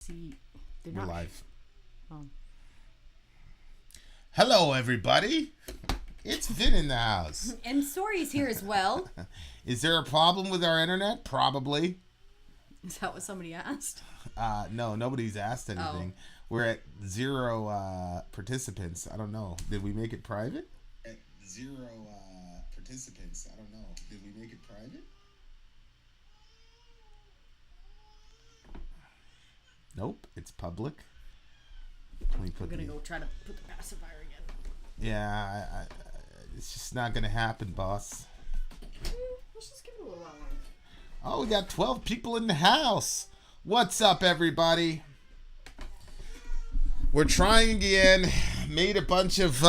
See, they're We're not live. Oh. Hello, everybody. It's Vin in the house. And Sori's here as well. Is there a problem with our internet? Probably. Is that what somebody asked? No, nobody's asked anything. Oh. We're at 0 participants. I don't know. Did we make it private? At 0 participants. I don't know. Did we make it private? Nope, it's public. We're gonna go try to put the pacifier again. Yeah, it's just not gonna happen, boss. Let's just give it a little while. Oh, we got 12 people in the house. What's up, everybody? We're trying again. Made a bunch of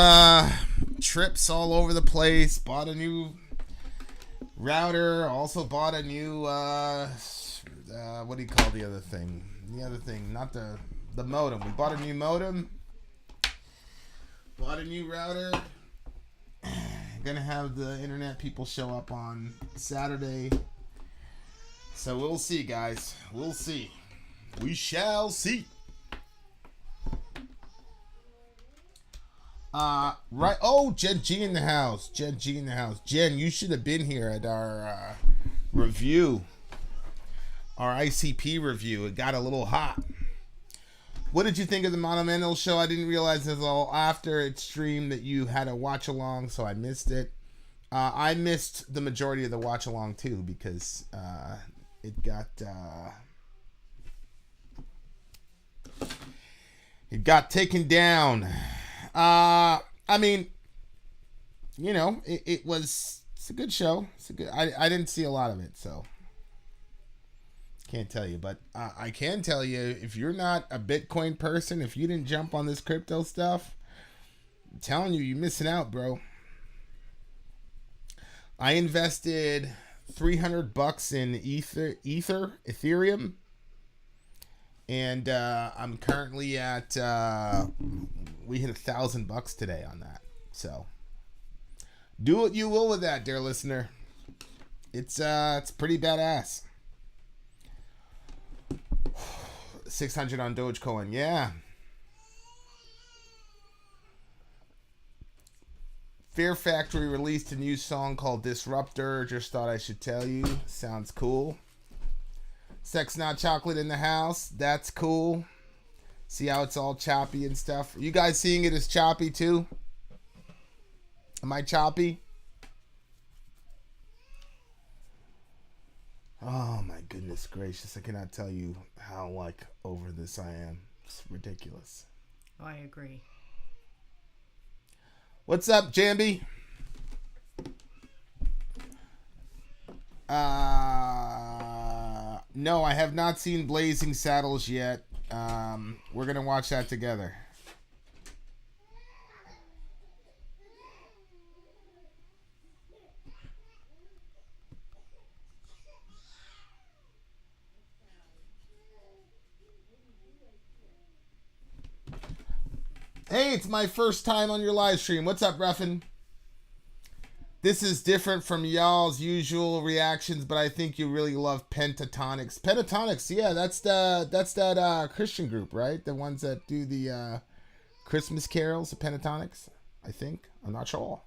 trips all over the place. Bought a new router. Also bought a new what do you call the other thing? The other thing, not the modem. We bought a new modem. Bought a new router. Gonna have the internet people show up on Saturday. So we'll see, guys. We'll see. We shall see. Right. Oh, Jen G in the house. Jen G in the house. Jen, you should have been here at our review. Our ICP review. It got a little hot. What did you think of the Monumental show? I didn't realize until after it streamed that you had a watch along, so I missed it. I missed the majority of the watch along too because it got taken down. I mean, you know, it's a good show. I didn't see a lot of it, so can't tell you. But I can tell you, if you're not a Bitcoin person, if you didn't jump on this crypto stuff, I'm telling you, you're missing out, bro. I invested $300 in Ethereum. And I'm currently at we hit $1,000 today on that. So do what you will with that, dear listener. It's pretty badass. 600 on Dogecoin, yeah. Fear Factory released a new song called Disruptor. Just thought I should tell you. Sounds cool. Sex Not Chocolate in the house. That's cool. See how it's all choppy and stuff. Are you guys seeing it as choppy too? Am I choppy? Oh my goodness gracious. I cannot tell you how over this I am. It's ridiculous. I agree. What's up, Jambi? No, I have not seen Blazing Saddles yet. We're going to watch that together. Hey, it's my first time on your live stream. What's up, Ruffin? This is different from y'all's usual reactions, but I think you really love Pentatonics. Pentatonics, yeah, that's that Christian group, right? The ones that do the Christmas carols, the Pentatonics, I think. I'm not sure.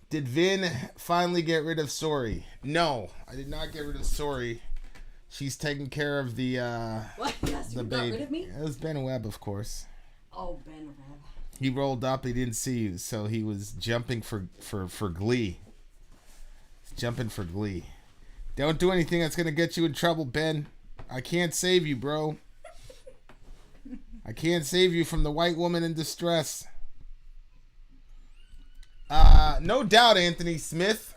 Did Vin finally get rid of Sori? No, I did not get rid of Sori. She's taking care of the what? Yes, you got rid of me? It was Ben Webb, of course. Oh, Ben Webb. He rolled up, he didn't see you, so he was jumping for glee. He's jumping for glee. Don't do anything that's gonna get you in trouble, Ben. I can't save you, bro. I can't save you from the white woman in distress. No doubt, Anthony Smith.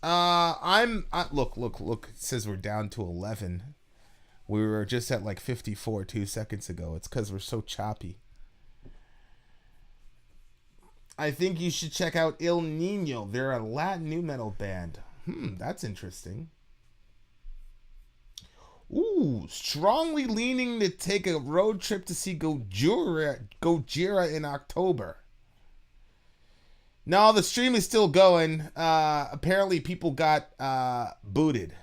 Look. It says we're down to 11. We were just at 54 2 seconds ago. It's because we're so choppy. I think you should check out Il Nino. They're a Latin nu metal band. That's interesting. Ooh, strongly leaning to take a road trip to see Gojira in October. No, the stream is still going. Apparently people got booted.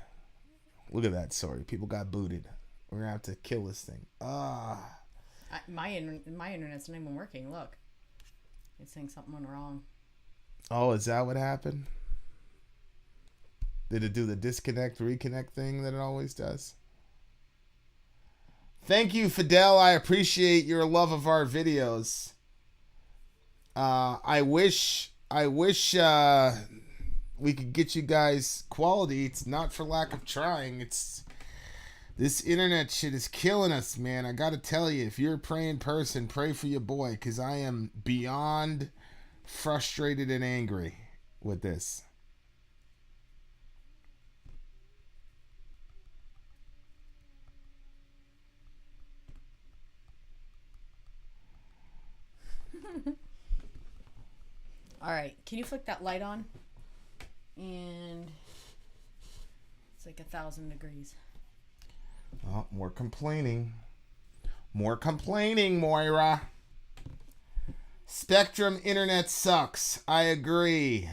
Look at that, sorry. People got booted. We're gonna have to kill this thing. My internet's not even working. Look, it's saying something went wrong. Oh, is that what happened? Did it do the disconnect, reconnect thing that it always does? Thank you, Fidel. I appreciate your love of our videos. I wish we could get you guys quality. It's not for lack of trying. It's this internet shit is killing us, man. I gotta tell you, if you're a praying person, pray for your boy, because I am beyond frustrated and angry with this. All right, can you flick that light on? And it's like 1,000 degrees. Oh, more complaining. More complaining, Moira. Spectrum internet sucks. I agree.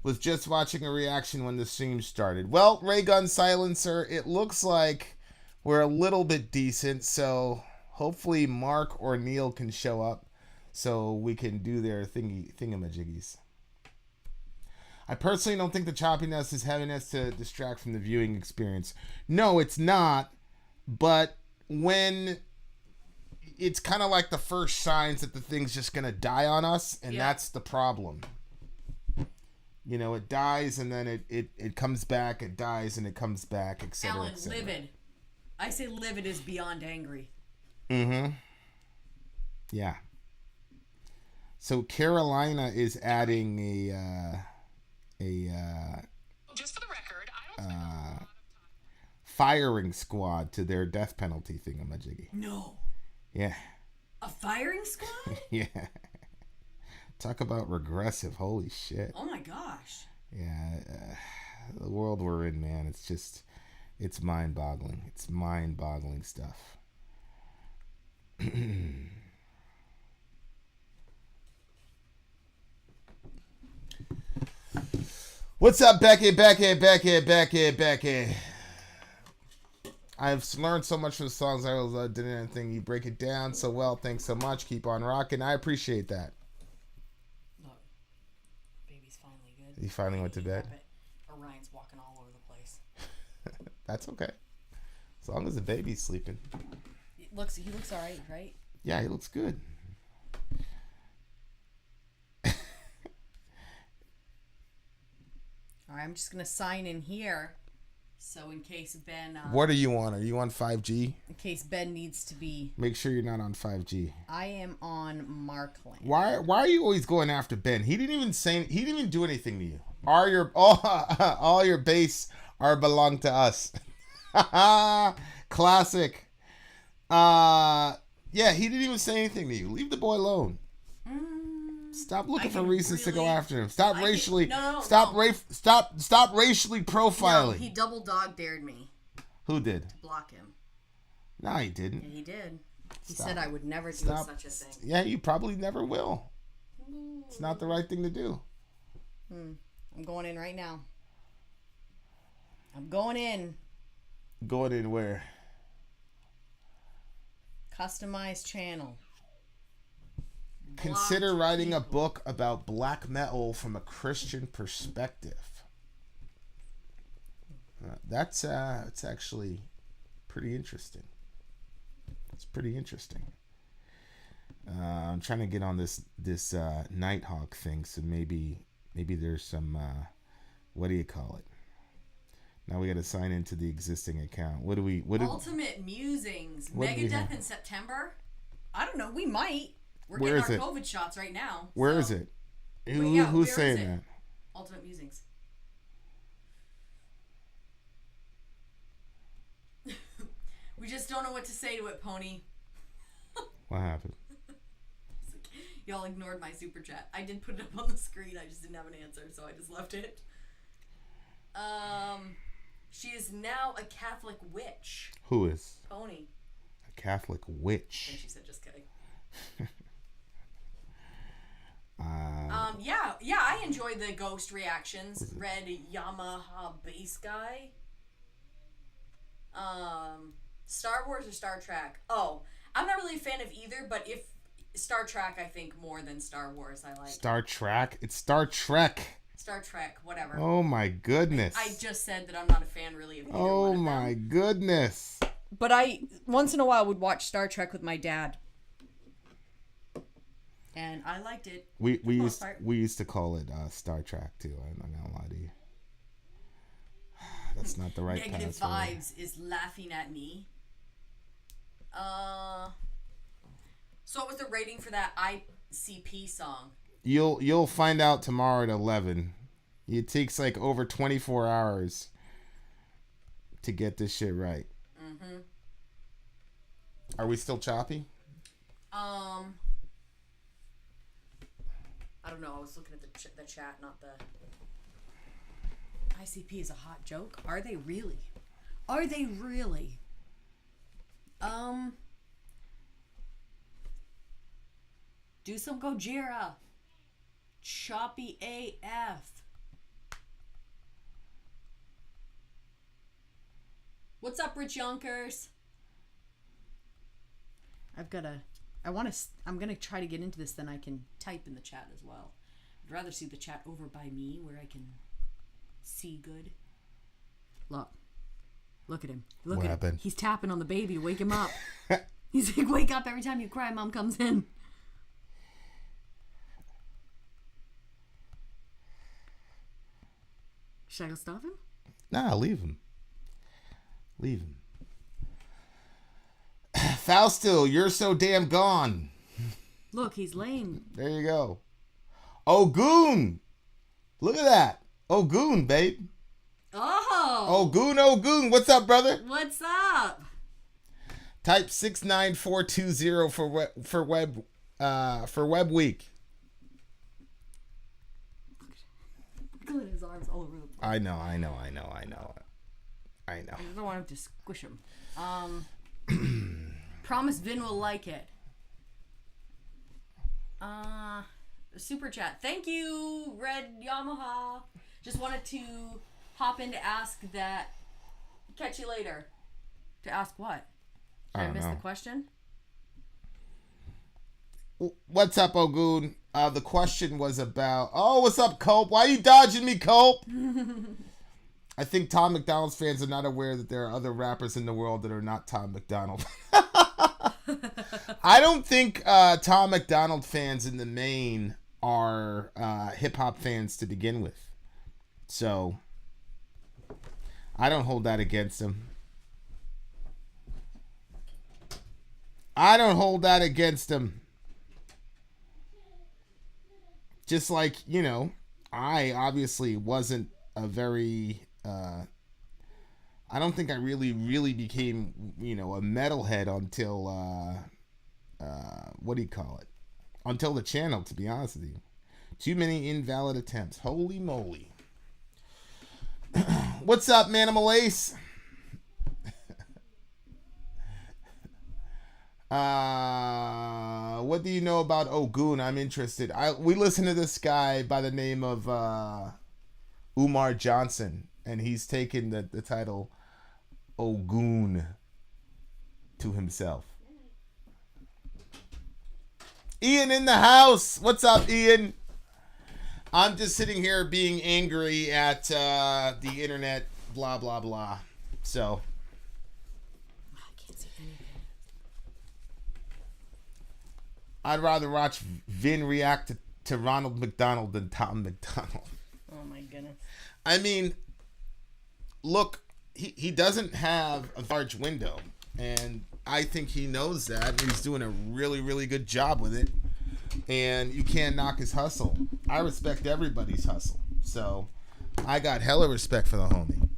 Was just watching a reaction when the stream started. Well, Ray Gun Silencer, it looks like we're a little bit decent, so hopefully Mark or Neil can show up so we can do their thingamajiggies. I personally don't think the choppiness is heaviness to distract from the viewing experience. No, it's not. But when it's kind of like the first signs that the thing's just going to die on us, and that's the problem. You know, it dies and then it comes back, it dies and it comes back, etc. Alan, livid. I say livid is beyond angry. Mm-hmm. Yeah. So Carolina is adding just for the record, I don't firing squad to their death penalty thingamajiggy. No. Yeah. A firing squad? Yeah. Talk about regressive. Holy shit. Oh my gosh. Yeah. The world we're in, man. It's just, it's mind-boggling. It's mind-boggling stuff. What's up, Becky? I've learned so much from the songs. I didn't think you break it down so well. Thanks so much. Keep on rocking. I appreciate that. Look, baby's finally good. He finally went to bed. Orion's walking all over the place. That's okay. As long as the baby's sleeping. He looks all right? Yeah, he looks good. All right, I'm just going to sign in here. So in case Ben... what are you on? Are you on 5G? In case Ben needs to be... Make sure you're not on 5G. I am on Markland. Why are you always going after Ben? He didn't even do anything to you. All your base are belong to us. Classic. Yeah, he didn't even say anything to you. Leave the boy alone. Stop looking for reasons to go after him. Stop racially profiling. No, he double dog dared me. Who did? To block him. No, he didn't. Yeah, he did. He said I would never do such a thing. Yeah, you probably never will. It's not the right thing to do. I'm going in right now. I'm going in. Going in where? Customized channel. Consider writing a book about black metal from a Christian perspective. That's actually pretty interesting. It's pretty interesting. I'm trying to get on this Nighthawk thing, so maybe there's some what do you call it? Now we got to sign into the existing account. Ultimate Musings. Megadeth in September? I don't know. We might. We're getting our COVID shots right now. Where is it? Who's saying that? Ultimate Musings. We just don't know what to say to it, Pony. What happened? Y'all ignored my super chat. I did put it up on the screen. I just didn't have an answer, so I just left it. She is now a Catholic witch. Who is? Pony. A Catholic witch. And she said, just kidding. Yeah, I enjoy the ghost reactions. Red Yamaha bass guy. Star Wars or Star Trek? Oh, I'm not really a fan of either, but if Star Trek, I think more than Star Wars. I like Star Trek. It's Star Trek. Star Trek, whatever. Oh my goodness. I just said that I'm not a fan really of either one of them. Oh my goodness. But I once in a while would watch Star Trek with my dad. And I liked it. We used to call it Star Trek too. I'm not gonna lie to you. That's not the right Negative password. Vibes is laughing at me. So what was the rating for that ICP song? You'll find out tomorrow at 11. It takes like over 24 hours to get this shit right. Mm-hmm. Are we still choppy? I don't know. I was looking at the chat, not the... ICP is a hot joke. Are they really? Are they really? Do some Gojira. Choppy AF. What's up, Rich Yonkers? I'm gonna try to get into this, then I can type in the chat as well. I'd rather see the chat over by me where I can see good. Look at him. What happened? He's tapping on the baby to wake him up. He's like, wake up every time you cry, Mom comes in. Should I go stop him? Nah, leave him. Leave him. Fausto, you're so damn gone. Look, he's lame. There you go. Ogun. Look at that. Ogun, babe. Oh. Ogun. What's up, brother? What's up? Type 69420 for web week. Look at his arms all over the place. I know. I don't want him to squish him. Promise Vin will like it. Super chat. Thank you, Red Yamaha. Just wanted to hop in to ask that. Catch you later. To ask what? Did I miss the question? What's up, Ogun? The question was about... Oh, what's up, Cope? Why are you dodging me, Cope? I think Tom McDonald's fans are not aware that there are other rappers in the world that are not Tom McDonald. I don't think Tom McDonald fans in the main are hip-hop fans to begin with. So, I don't hold that against him. Just like, I obviously wasn't a very... I don't think I really became, a metalhead until, until the channel, to be honest with you. Too many invalid attempts. Holy moly. What's up, Manimal Ace? What do you know about Ogun? I'm interested. We listen to this guy by the name of Umar Johnson, and he's taken the title Ogun to himself. Ian in the house. What's up, Ian? I'm just sitting here being angry at the internet, blah, blah, blah. So. I can't see anything. I'd rather watch Vin react to Ronald McDonald than Tom McDonald. Oh, my goodness. I mean, look, he doesn't have a large window, and I think he knows that. He's doing a really, really good job with it, and you can't knock his hustle. I respect everybody's hustle, so I got hella respect for the homie.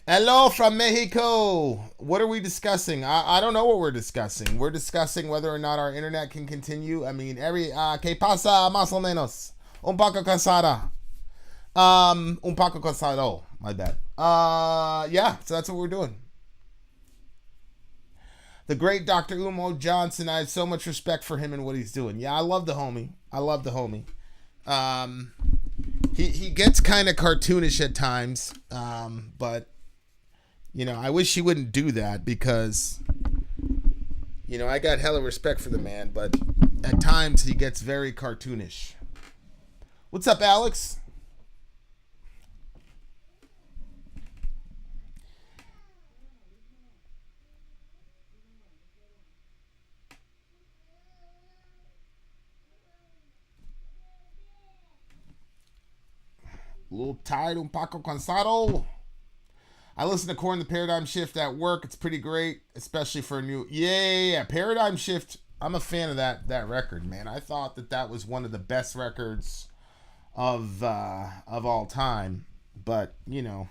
Hello from Mexico. What are we discussing? I don't know what we're discussing. We're discussing whether or not our internet can continue. I mean, ¿qué pasa más o menos? Un poco cansada. Un poco cansado. My bad. Yeah, so that's what we're doing. The great Dr. Umo Johnson. I have so much respect for him and what he's doing. Yeah, I love the homie. He gets kind of cartoonish at times, but I wish he wouldn't do that because I got hella respect for the man, but at times he gets very cartoonish. What's up, Alex? A little tired, un poco cansado. I listen to Core in the Paradigm Shift at work. It's pretty great, especially for a new... Yeah. Paradigm Shift, I'm a fan of that record, man. I thought that was one of the best records of all time. But, you know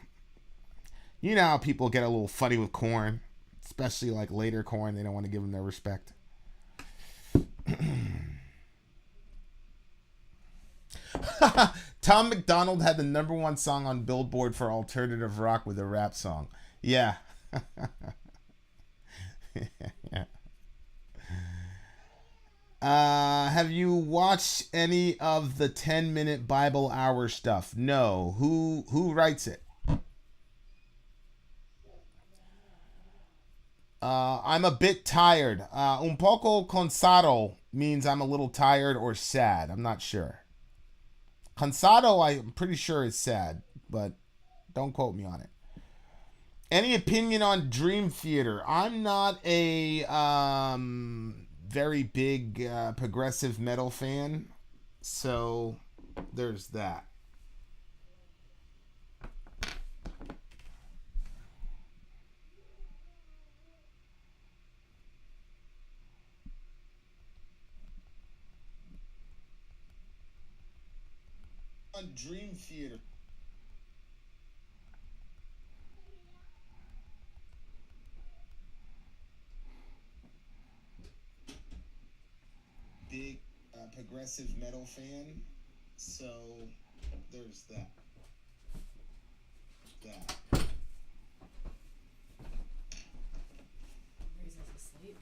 how people get a little funny with Korn, especially like later Korn. They don't want to give them their respect. Tom McDonald had the #1 song on Billboard for alternative rock with a rap song. Yeah. Yeah. Have you watched any of the 10-minute Bible hour stuff? No. Who writes it? I'm a bit tired. Un poco cansado means I'm a little tired or sad. I'm not sure. Cansado, I'm pretty sure is sad, but don't quote me on it. Any opinion on Dream Theater? I'm not a very big progressive metal fan, so there's that. On Dream Theater. Big progressive metal fan, so there's that. Reasons asleep.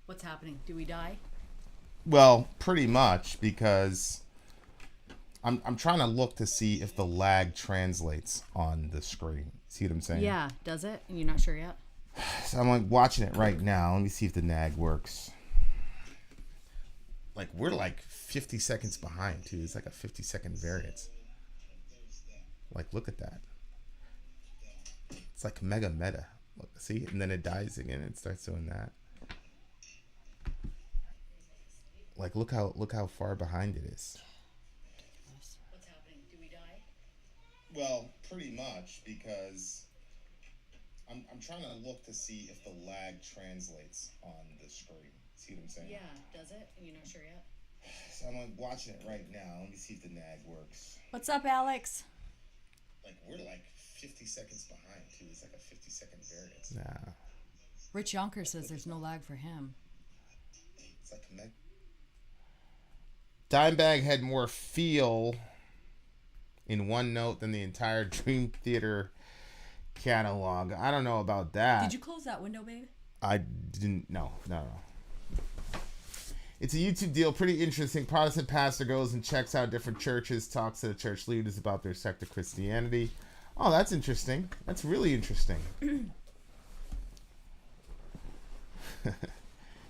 What's happening? Do we die? Well, pretty much, because I'm trying to look to see if the lag translates on the screen. See what I'm saying? Yeah, does it? You're not sure yet? So I'm like watching it right now. Let me see if the nag works. Like we're like 50 seconds behind too. It's like a 50-second variance. Like look at that. It's like mega meta. Look, see, and then it dies again. It starts doing that. Like look how far behind it is. What's happening? Do we die? Well, pretty much, because I'm trying to look to see if the lag translates on the screen. See what I'm saying? Yeah, does it? You're not sure yet? So I'm like watching it right now. Let me see if the nag works. What's up, Alex? Like we're like 50 seconds behind too. It's like a 50-second variance. Nah. Rich Yonker says there's no lag for him. It's like Dimebag had more feel in one note than the entire Dream Theater catalog. I don't know about that. Did you close that window, babe? I didn't. No. It's a YouTube deal. Pretty interesting. Protestant pastor goes and checks out different churches, talks to the church leaders about their sect of Christianity. Oh, that's interesting. That's really interesting.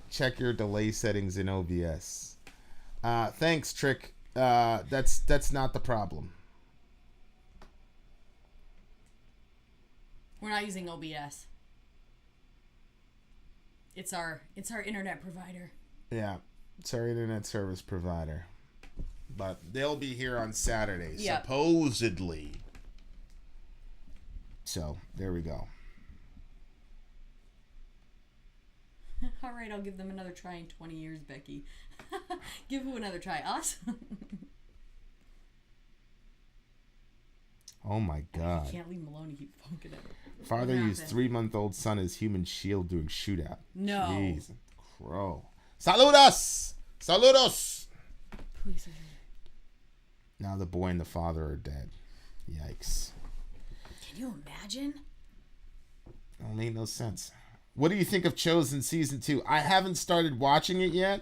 Check your delay settings in OBS. Thanks, Trick. That's not the problem. We're not using OBS. It's our internet provider. Yeah, it's our internet service provider. But they'll be here on Saturday, yep. Supposedly. So, there we go. All right, I'll give them another try in 20 years, Becky. Give who another try? Us? Oh my God. You can't leave him alone and keep poking at him. Father used 3-month-old son as human shield doing shootout. No. Jeez. Crow. Saludos! Saludos! Please. Now the boy and the father are dead. Yikes. Can you imagine? Don't make no sense. What do you think of Chosen Season 2? I haven't started watching it yet.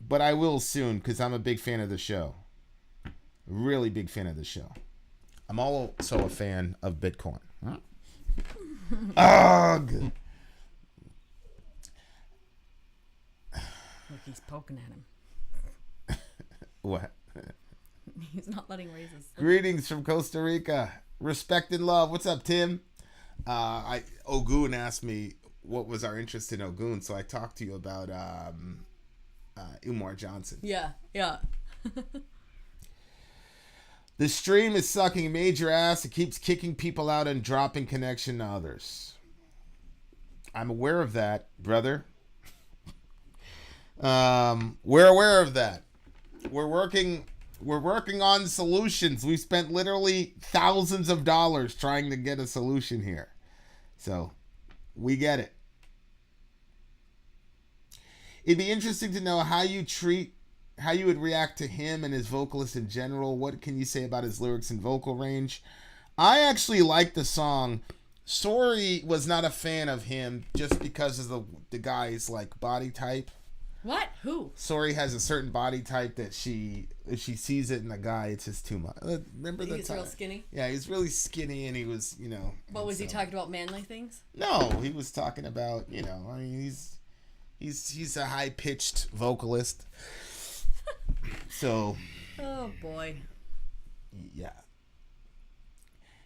but I will soon because I'm a big fan of the show. Really big fan of the show. I'm also a fan of Bitcoin. Huh? Ugh. Look, he's poking at him. What? He's not letting raises. Greetings from Costa Rica. Respect and love. What's up, Tim? Ogun asked me what was our interest in Ogun, so I talked to you about Umar Johnson. Yeah. The stream is sucking major ass. It keeps kicking people out and dropping connection to others. I'm aware of that, brother. We're aware of that. We're working on solutions. We've spent literally thousands of dollars trying to get a solution here. So, we get it. It'd be interesting to know how you would react to him and his vocalist in general. What can you say about his lyrics and vocal range? I actually like the song. Sorry was not a fan of him just because of the guy's like body type. What? Who? Sorry has a certain body type that if she sees it in a guy, it's just too much. Remember that He's real skinny? Yeah, he's really skinny and he was, But was he talking about manly things? No, he was talking about, I mean, he's a high-pitched vocalist. So. Oh, boy. Yeah.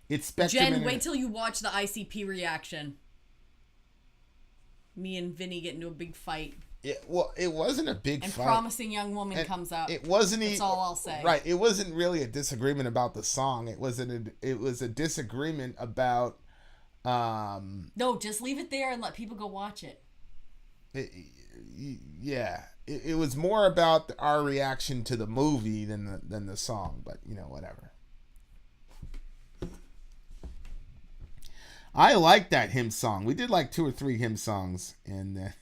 It's Spectrum. Jen, wait till you watch the ICP reaction. Me and Vinny get into a big fight. It wasn't a big fight. And Promising Young Woman comes up. It wasn't. That's all I'll say. Right. It wasn't really a disagreement about the song. It was a disagreement about. No, just leave it there and let people go watch it. It was more about our reaction to the movie than the song, but whatever. I like that hymn song. We did like 2 or 3 hymn songs, and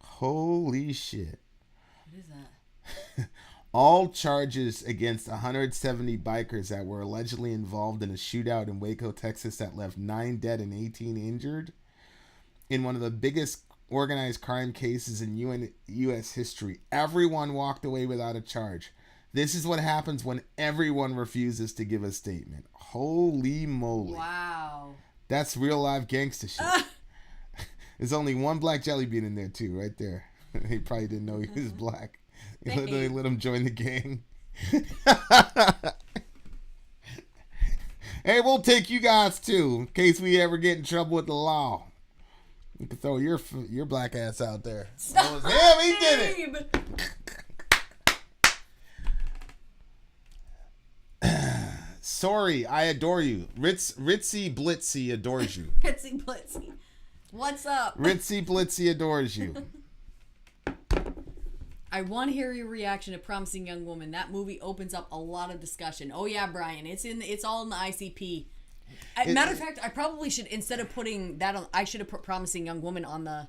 holy shit! What is that? All charges against 170 bikers that were allegedly involved in a shootout in Waco, Texas that left 9 dead and 18 injured in one of the biggest organized crime cases in U.S. history. Everyone walked away without a charge. This is what happens when everyone refuses to give a statement. Holy moly. Wow. That's real live gangsta shit. There's only one black jelly bean in there too, right there. He probably didn't know he was black. They let him join the gang. Hey, we'll take you guys too, in case we ever get in trouble with the law. You can throw your black ass out there. Stop. That was him. He did it. Sorry, I adore you. Ritzy Blitzy adores you. Ritzy Blitzy. What's up? Ritzy Blitzy adores you. I want to hear your reaction to Promising Young Woman. That movie opens up a lot of discussion. Oh yeah, Brian, it's all in the ICP. Matter of fact, I probably should, instead of putting that on, I should have put Promising Young Woman on the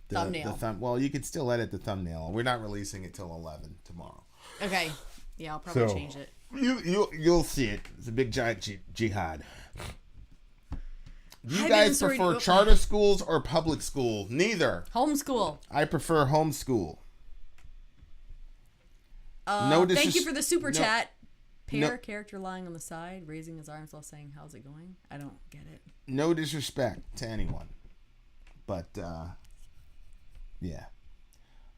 thumbnail. Well, you could still edit the thumbnail. We're not releasing it till 11 tomorrow. Okay. Yeah, I'll probably change it. You'll see it. It's a big giant jihad. Do you guys prefer charter schools or public school? Neither. Homeschool. I prefer homeschool. Thank you for the super chat. Character lying on the side, raising his arms while saying, "How's it going?" I don't get it. No disrespect to anyone, but yeah,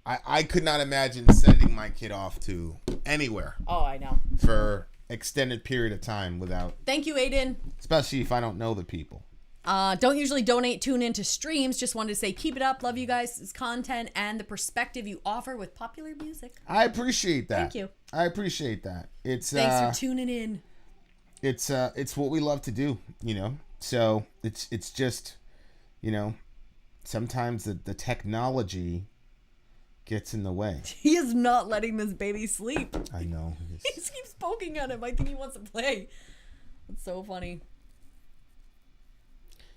I could not imagine sending my kid off to anywhere. Oh, I know. For extended period of time without. Thank you, Aiden. Especially if I don't know the people. Don't usually tune into streams. Just wanted to say keep it up. Love you guys' content and the perspective you offer with popular music. I appreciate that. Thank you. I appreciate that. Thanks for tuning in. It's what we love to do, So it's just, sometimes the technology gets in the way. He is not letting this baby sleep. I know. He just keeps poking at him. I think he wants to play. It's so funny.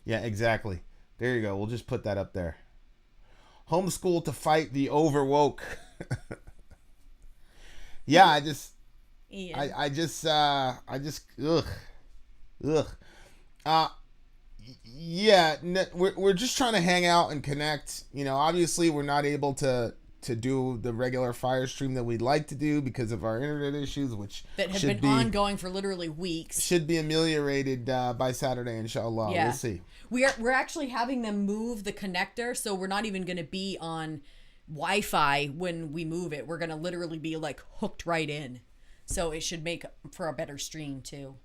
Yeah, exactly. There you go. We'll just put that up there. Homeschool to fight the overwoke. Yeah, I just, ugh. Yeah, we're just trying to hang out and connect. You know, obviously we're not able to do the regular fire stream that we'd like to do because of our internet issues, which that have been ongoing for literally weeks. Should be ameliorated by Saturday, inshallah. Yeah. We'll see. We're actually having them move the connector, so we're not even going to be on Wi-Fi when we move it. We're going to literally be like hooked right in. So it should make for a better stream too.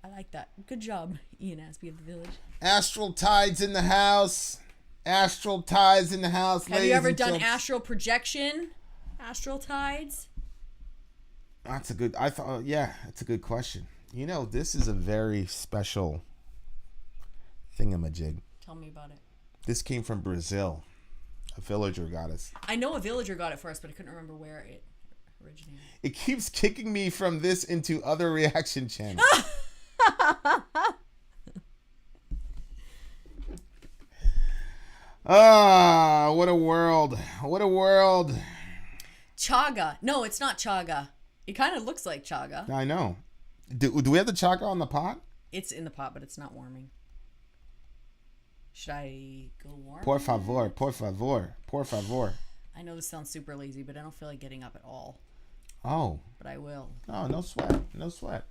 I like that. Good job, Ian Aspie of the Village. Astral Tides in the house. Astral Tides in the house. Have you ever done astral projection? Astral tides? That's a good. It's a good question. You know, this is a very special thingamajig. Tell me about it. This came from Brazil. A villager got us. I know a villager got it for us, but I couldn't remember where it originated. It keeps kicking me from this into other reaction channels. What a world. What a world. Chaga. No, it's not chaga. It kind of looks like chaga. I know. Do we have the chaga on the pot? It's in the pot, but it's not warming. Should I go warm? Por favor, por favor, por favor. I know this sounds super lazy, but I don't feel like getting up at all. Oh. But I will. Oh, no sweat. No sweat.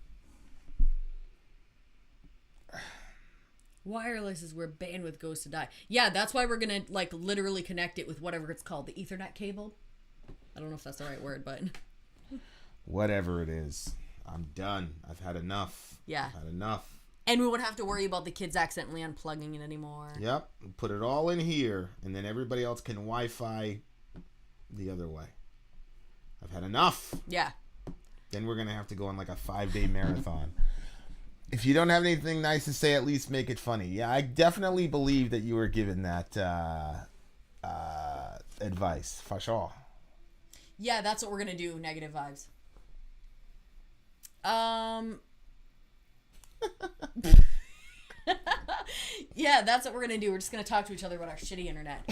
Wireless is where bandwidth goes to die. Yeah, that's why we're going to like literally connect it with whatever it's called. The Ethernet cable. I don't know if that's the right word, but... Whatever it is. I'm done. I've had enough. Yeah. I've had enough. And we wouldn't have to worry about the kids accidentally unplugging it anymore. Yep. Put it all in here, and then everybody else can Wi-Fi the other way. I've had enough. Yeah. Then we're going to have to go on like a 5-day marathon. If you don't have anything nice to say, at least make it funny. Yeah, I definitely believe that you were given that advice. For sure. Yeah, that's what we're going to do. Negative vibes. Yeah, that's what we're gonna do. We're just gonna talk to each other about our shitty internet.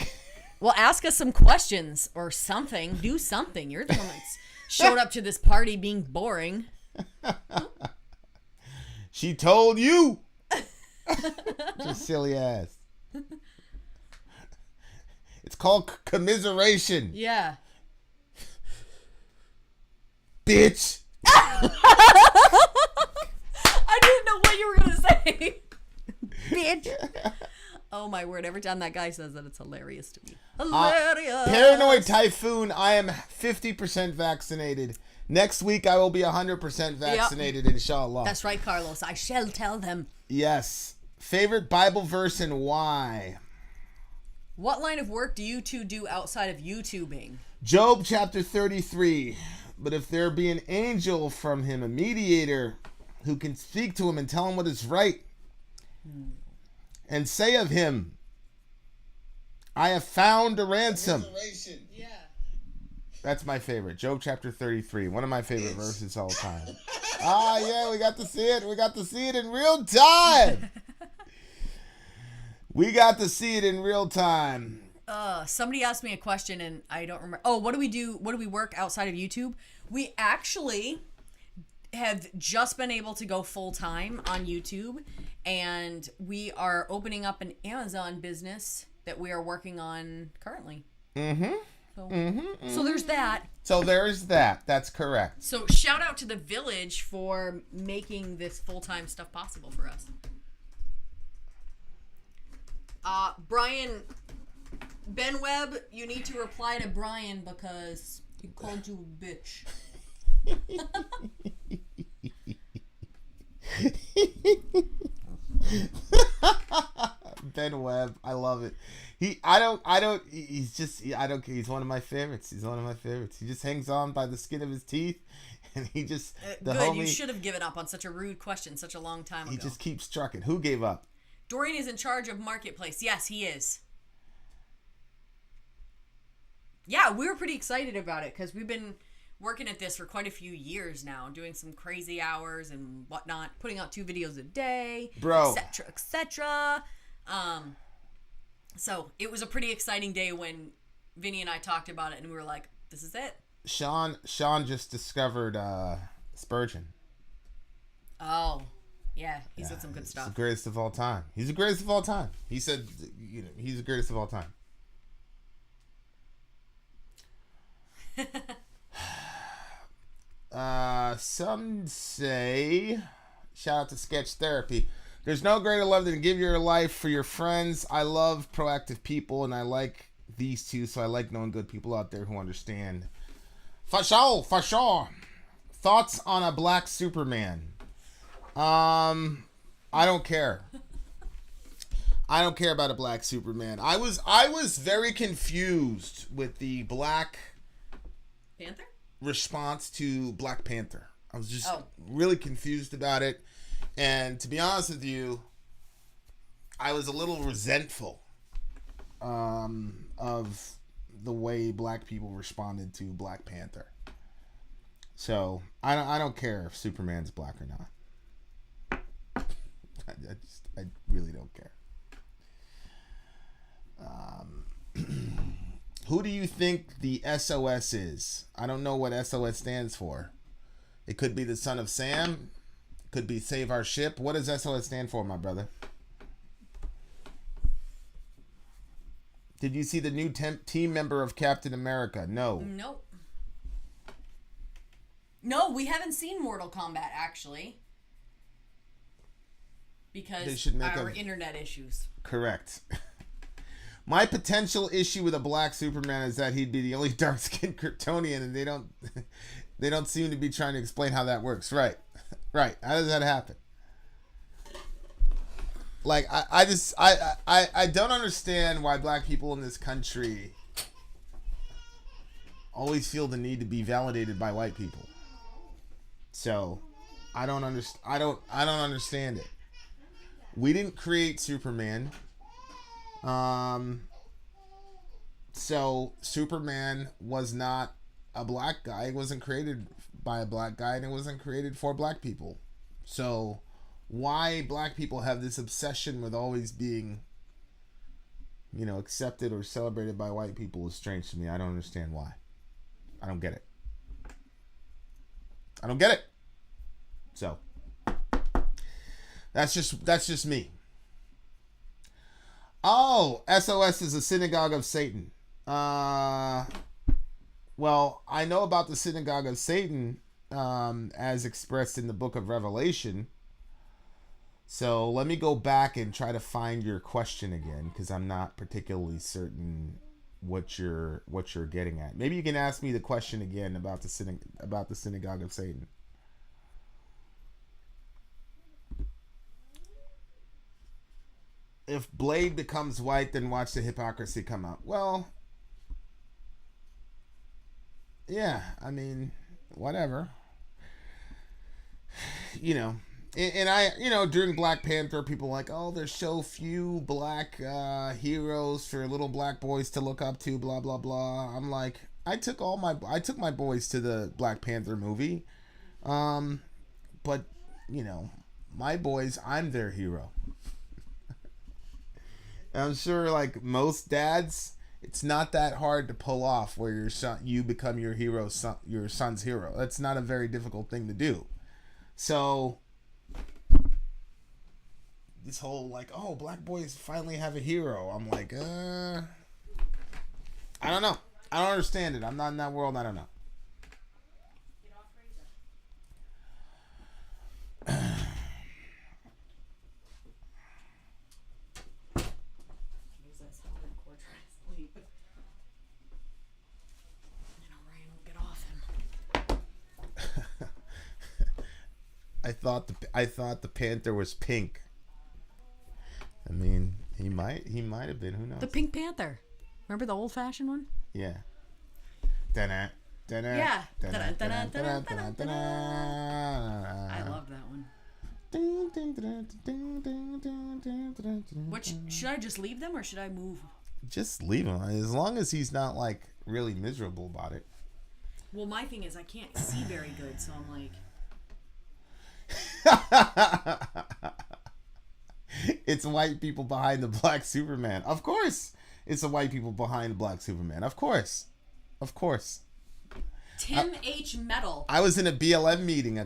Well, ask us some questions or something. Do something. You're the one that's showed up to this party being boring. She told you. Just silly ass. It's called commiseration. Yeah. Bitch. I didn't know what you were gonna say. Bitch. Oh my word, every time that guy says that, it's hilarious to me. Hilarious. Paranoid Typhoon, I am 50% vaccinated. Next week I will be 100% vaccinated, inshallah. That's right, Carlos. I shall tell them. Yes. Favorite Bible verse and why? What line of work do you two do outside of YouTubing? Job chapter 33. But if there be an angel from him, a mediator, who can speak to him and tell him what is right, and say of him, I have found a ransom. Yeah. That's my favorite. Job chapter 33. One of my favorite verses all time. Yeah, we got to see it. We got to see it in real time. We got to see it in real time. Somebody asked me a question and I don't remember. Oh, what do we do? What do we work outside of YouTube? We actually have just been able to go full time on YouTube, and we are opening up an Amazon business that we are working on currently. So there's that. So there's that. That's correct. So shout out to the Village for making this full-time stuff possible for us. Brian, Ben Webb, you need to reply to Brian because he called you a bitch. Ben Webb, I love it. He's one of my favorites. He's one of my favorites. He just hangs on by the skin of his teeth, and he just you should have given up on such a rude question such a long time ago. He just keeps trucking. Who gave up? Dorian is in charge of Marketplace. Yes, he is. Yeah, we were pretty excited about it because we've been working at this for quite a few years now, doing some crazy hours and whatnot, putting out 2 videos a day, bro, etc., etc. So it was a pretty exciting day when Vinny and I talked about it, and we were like, "This is it." Sean just discovered Spurgeon. Oh, Yeah, he said some good He's stuff. the greatest of all time. He's the greatest of all time. He said, he's the greatest of all time. Some say, shout out to Sketch Therapy. There's no greater love than to give your life for your friends. I love proactive people, and I like these two, so I like knowing good people out there who understand. For sure. Thoughts on a black Superman? I don't care. I don't care about a black Superman. I was very confused with the Black Panther response to Black Panther. I was just really confused about it. And to be honest with you, I was a little resentful of the way black people responded to Black Panther. So I don't care if Superman's black or not. I really don't care. Who do you think the SOS is? I don't know what SOS stands for. It could be the Son of Sam. Could be Save Our Ship. What does SOS stand for, my brother? Did you see the new team member of Captain America? No. Nope. No, we haven't seen Mortal Kombat, actually. Because they should make our internet issues. Correct. My potential issue with a black Superman is that he'd be the only dark-skinned Kryptonian, and they don't seem to be trying to explain how that works. Right. Right. How does that happen? Like, I don't understand why black people in this country always feel the need to be validated by white people. So, I don't understand it. We didn't create Superman. So Superman was not a black guy. It wasn't created by a black guy, and it wasn't created for black people. So why black people have this obsession with always being, accepted or celebrated by white people is strange to me. I don't understand why. I don't get it. I don't get it. So that's just me. Oh, SOS is a synagogue of Satan. Well, I know about the synagogue of Satan as expressed in the book of Revelation. So let me go back and try to find your question again, because I'm not particularly certain what you're getting at. Maybe you can ask me the question again about the synagogue of Satan. If Blade becomes white, then watch the hypocrisy come out. Well, yeah, I mean, whatever. And I, during Black Panther, people were like, oh, there's so few black heroes for little black boys to look up to, blah, blah, blah. I'm like, I took my boys to the Black Panther movie. But, my boys, I'm their hero. I'm sure, like most dads, it's not that hard to pull off where you become your son's hero. That's not a very difficult thing to do. So this whole black boys finally have a hero. I'm like, I don't know. I don't understand it. I'm not in that world. I don't know. I thought the Panther was pink. I mean, he might have been. Who knows? The Pink Panther. Remember the old-fashioned one? Yeah. Yeah. I love that one. Should I just leave them or should I move? Just leave him, as long as he's not like really miserable about it. Well, my thing is I can't see very good, so I'm like. It's white people behind the black Superman. Of course, it's the white people behind the black Superman. Of course. Tim H. Metal. I was in a BLM meeting a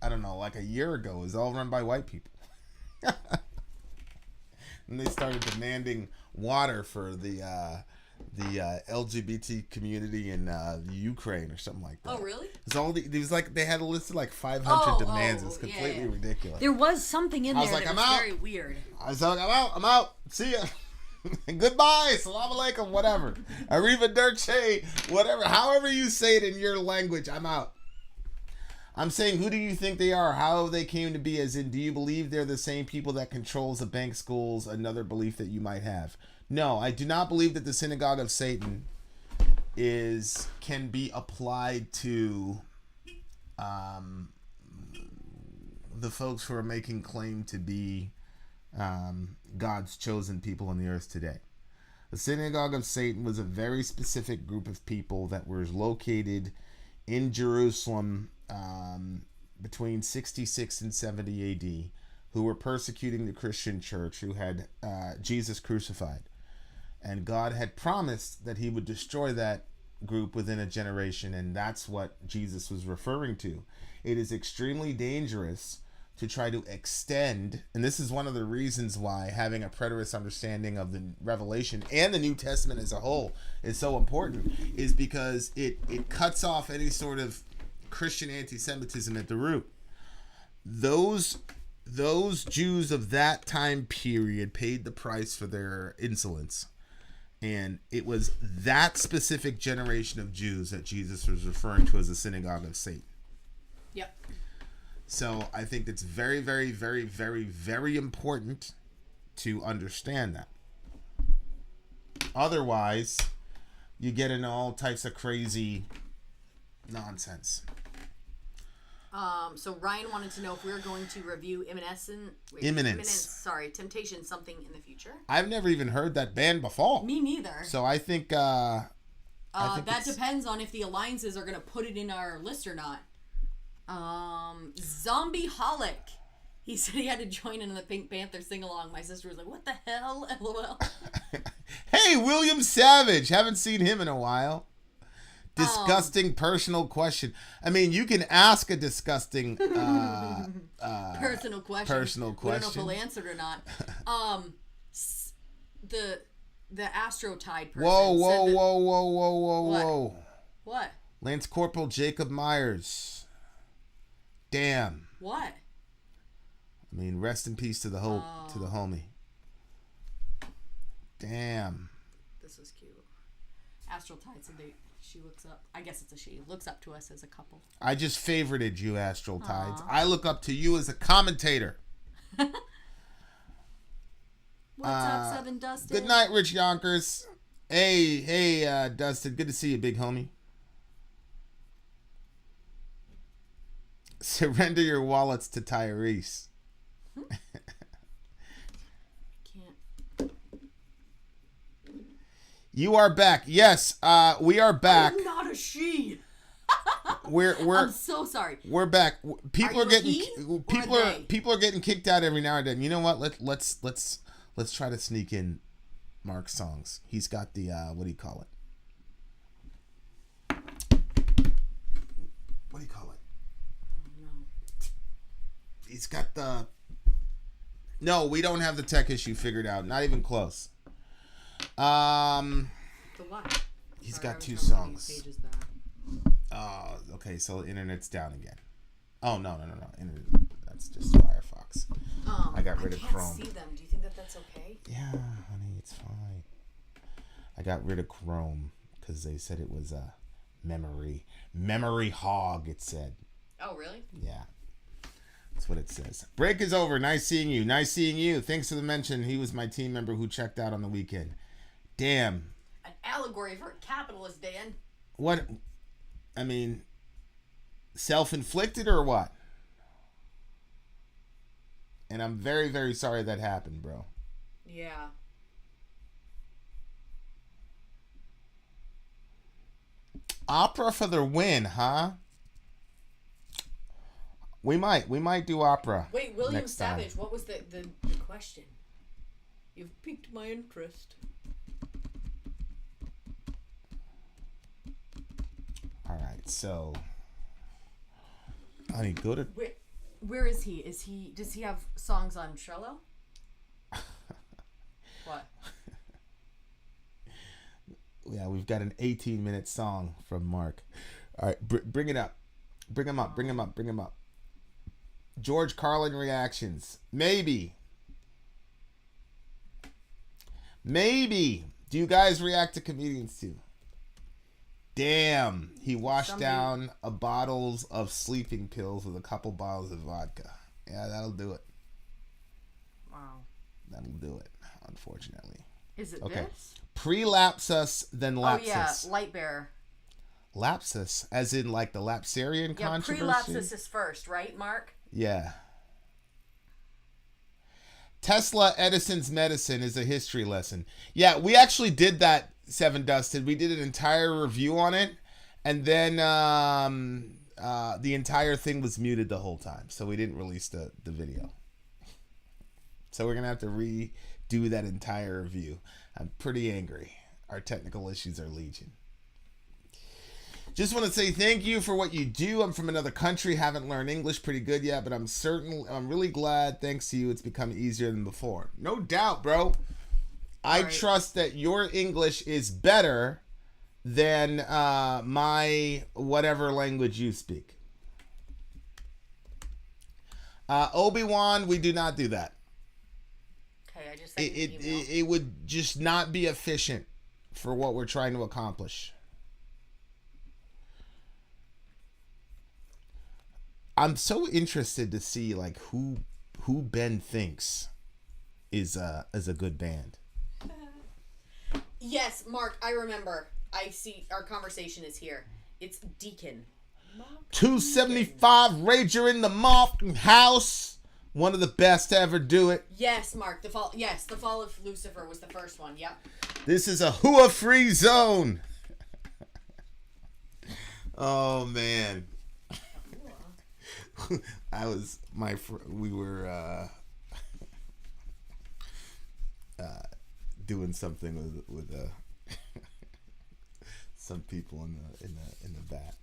I don't know, like a year ago. It was all run by white people. And they started demanding water for the LGBT community in Ukraine or something like that. Oh, really? It was like they had a list of like 500 demands. It was completely ridiculous. There was something in there like, that I'm was out. very weird. I was like, I'm out. See ya. Goodbye. Salam alaikum. Whatever. Arrivederci. Whatever. However you say it in your language, I'm out. I'm saying, who do you think they are? How they came to be? As in, do you believe they're the same people that controls the bank schools? Another belief that you might have. No, I do not believe that the synagogue of Satan can be applied to the folks who are making claim to be God's chosen people on the earth today. The synagogue of Satan was a very specific group of people that were located in Jerusalem between 66 and 70 AD, who were persecuting the Christian church, who had Jesus crucified. And God had promised that he would destroy that group within a generation, and that's what Jesus was referring to. It is extremely dangerous to try to extend, and this is one of the reasons why having a preterist understanding of the Revelation and the New Testament as a whole is so important, is because it cuts off any sort of Christian anti-Semitism at the root. Those Jews of that time period paid the price for their insolence. And it was that specific generation of Jews that Jesus was referring to as the synagogue of Satan. Yep. So I think it's very, very, very, very, very important to understand that. Otherwise, you get into all types of crazy nonsense. So Ryan wanted to know if we were going to review Imminence. Temptation something in the future. I've never even heard that band before. Me neither. So I think that depends on if the alliances are going to put it in our list or not. Zombie Holic. He said he had to join in the Pink Panther sing-along. My sister was like, what the hell? LOL. Hey, William Savage. Haven't seen him in a while. Disgusting personal question. I mean, you can ask a disgusting personal question. Personal question. We don't know if he'll answer it or not. The Astrotide person. Whoa. What? Lance Corporal Jacob Myers. Damn. What? I mean, rest in peace to the homie. Damn. This is cute. Astrotide said she looks up. I guess it's a she. Looks up to us as a couple. I just favorited you, Astral Tides. I look up to you as a commentator. What's up, Seven Dustin? Good night, Rich Yonkers. Hey, Dustin. Good to see you, big homie. Surrender your wallets to Tyrese. You are back. Yes, we are back. I'm not a she. I'm so sorry. We're back. People are getting kicked out every now and then. You know what? Let's try to sneak in Mark's songs. He's got the what do you call it? What do you call it? Oh, no. He's got the. No, we don't have the tech issue figured out. Not even close. The what? He's got two songs. Oh, okay. So internet's down again. Oh no! Internet. That's just Firefox. I got rid of Chrome. I can't see them. Do you think that's okay? Yeah, honey, it's fine. I got rid of Chrome because they said it was a memory hog. It said. Oh really? Yeah. That's what it says. Break is over. Nice seeing you. Thanks for the mention. He was my team member who checked out on the weekend. Damn. An allegory for a capitalist, Dan. What? I mean, self-inflicted or what? And I'm very, very sorry that happened, bro. Yeah. Opera for the win, huh? We might do opera. Wait, William next Savage, time. what was the question? You've piqued my interest. All right, so honey, go to Where is he? Does he have songs on Trello? What? Yeah, we've got an 18-minute song from Mark. All right, bring it up. Bring him up. George Carlin reactions. Maybe. Do you guys react to comedians too? Damn, he washed down a bottles of sleeping pills with a couple bottles of vodka. Yeah, that'll do it. Wow. That'll do it, unfortunately. Is it this? Pre-lapsus, then lapsus. Oh, yeah, light bearer. Lapsus, as in like the Lapsarian controversy? Pre-lapsus is first, right, Mark? Yeah. Tesla Edison's medicine is a history lesson. Yeah, we actually did that, Seven Dusted. We did an entire review on it, and then the entire thing was muted the whole time, so we didn't release the video. So we're going to have to redo that entire review. I'm pretty angry. Our technical issues are legion. Just want to say thank you for what you do. I'm from another country, haven't learned English pretty good yet, but I'm really glad, thanks to you, it's become easier than before. No doubt, bro. I trust that your English is better than my whatever language you speak. Obi-Wan, we do not do that. Okay, I just sent you an email. It would just not be efficient for what we're trying to accomplish. I'm so interested to see like who Ben thinks is a good band. Yes, Mark, I remember. I see our conversation is here. It's Deacon. 275 Rager in the motherfucking house. One of the best to ever do it. Yes, Mark. The fall of Lucifer was the first one. Yep. This is a hua free zone. Oh man. We were doing something with some people in the bat,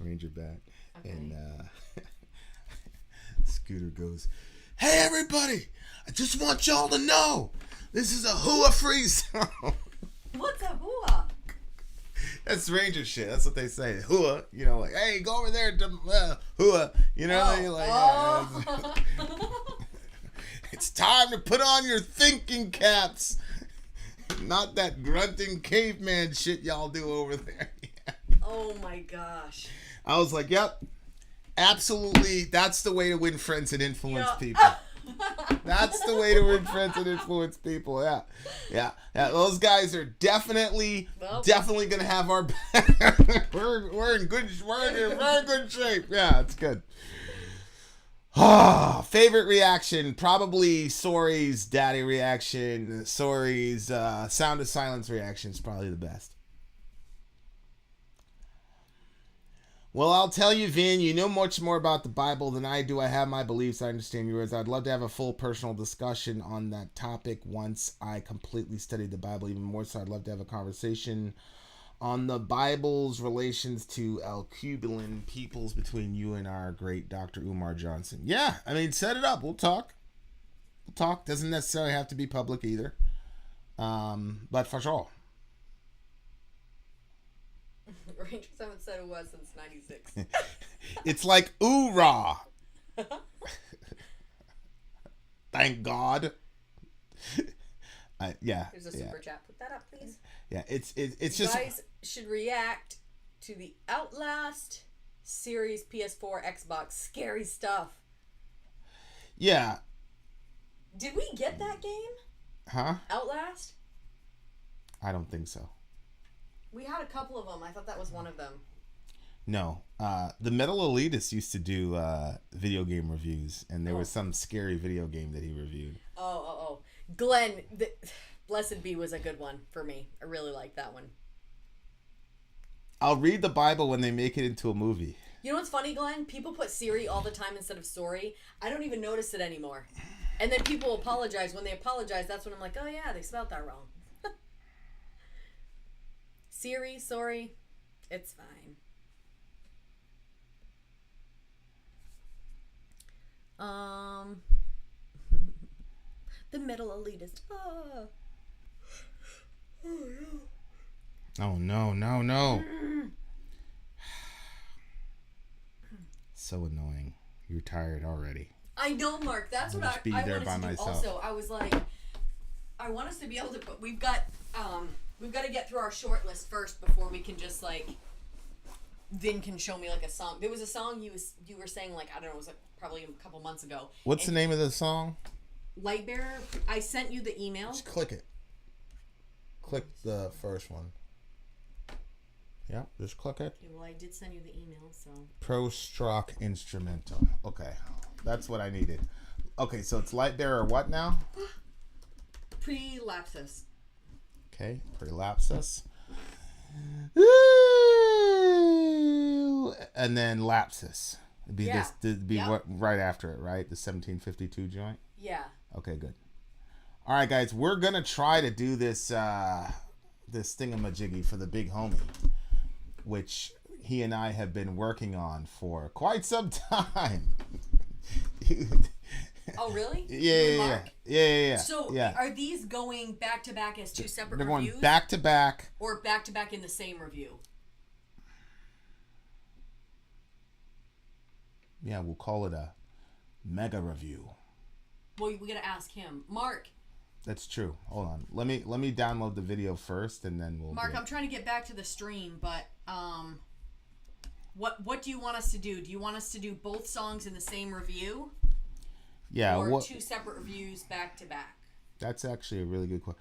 Ranger bat, okay. And Scooter goes, "Hey everybody, I just want y'all to know this is a hua free zone." What's a hua? That's Ranger shit. That's what they say. Hua, you know, like, hey, go over there to hua. You know, it's time to put on your thinking caps. Not that grunting caveman shit y'all do over there. Oh my gosh. I was like, yep, absolutely. That's the way to win friends and influence people. That's the way to win friends and influence people. Yeah. Those guys are definitely gonna have our back. we're in good shape. Yeah, it's good. Favorite reaction, probably Sorry's daddy reaction. Sorry's Sound of Silence reaction is probably the best. Well, I'll tell you, Vin, you know much more about the Bible than I do. I have my beliefs. I understand yours. I'd love to have a full personal discussion on that topic once I completely studied the Bible even more. So I'd love to have a conversation on the Bible's relations to Alcubulan peoples between you and our great Dr. Umar Johnson. Yeah, I mean, set it up. We'll talk. Doesn't necessarily have to be public either. But for sure. Rangers haven't said it was since 96. It's like oorah. Thank God. Yeah. There's a super chat. Put that up, please. Yeah, it's just. You guys should react to the Outlast series PS4, Xbox. Scary stuff. Yeah. Did we get that game? Huh? Outlast? I don't think so. We had a couple of them. I thought that was one of them. No. The Metal Elitist used to do video game reviews, and there was some scary video game that he reviewed. Oh. Glenn, Blessed Be was a good one for me. I really like that one. I'll read the Bible when they make it into a movie. You know what's funny, Glenn? People put Siri all the time instead of sorry. I don't even notice it anymore. And then people apologize. When they apologize, that's when I'm like, oh yeah, they spelled that wrong. Siri, sorry, it's fine. The metal elitist. Oh. Oh, no. So annoying. You're tired already. I know, Mark. That's what I there wanted by to do. myself. Also, I was like, I want us to be able to, but we've got to get through our short list first before we can just like. Vin can show me like a song. There was a song you were saying like I don't know, it was like probably a couple months ago. What's the name of the song? Lightbearer. I sent you the email. Just click it. Click the first one. Yeah, just click it. Okay, well, I did send you the email, so. Pro Strock Instrumental. Okay, that's what I needed. Okay, so it's Lightbearer what now? Prelapsus. Okay, Prelapsus. And then Lapsus. It'd be right after it, right? The 1752 joint? Yeah. Okay, good. All right, guys, we're going to try to do this this thingamajiggy for the big homie, which he and I have been working on for quite some time. Oh, really? Yeah. So, are these going back to back as two separate reviews? They're going back to back. Or back to back in the same review? Yeah, we'll call it a mega review. Well, we gotta ask him, Mark. That's true. Hold on. Let me download the video first, and then we'll. Mark, I'm trying to get back to the stream, but what do you want us to do? Do you want us to do both songs in the same review? Yeah. Or two separate reviews back to back? That's actually a really good question.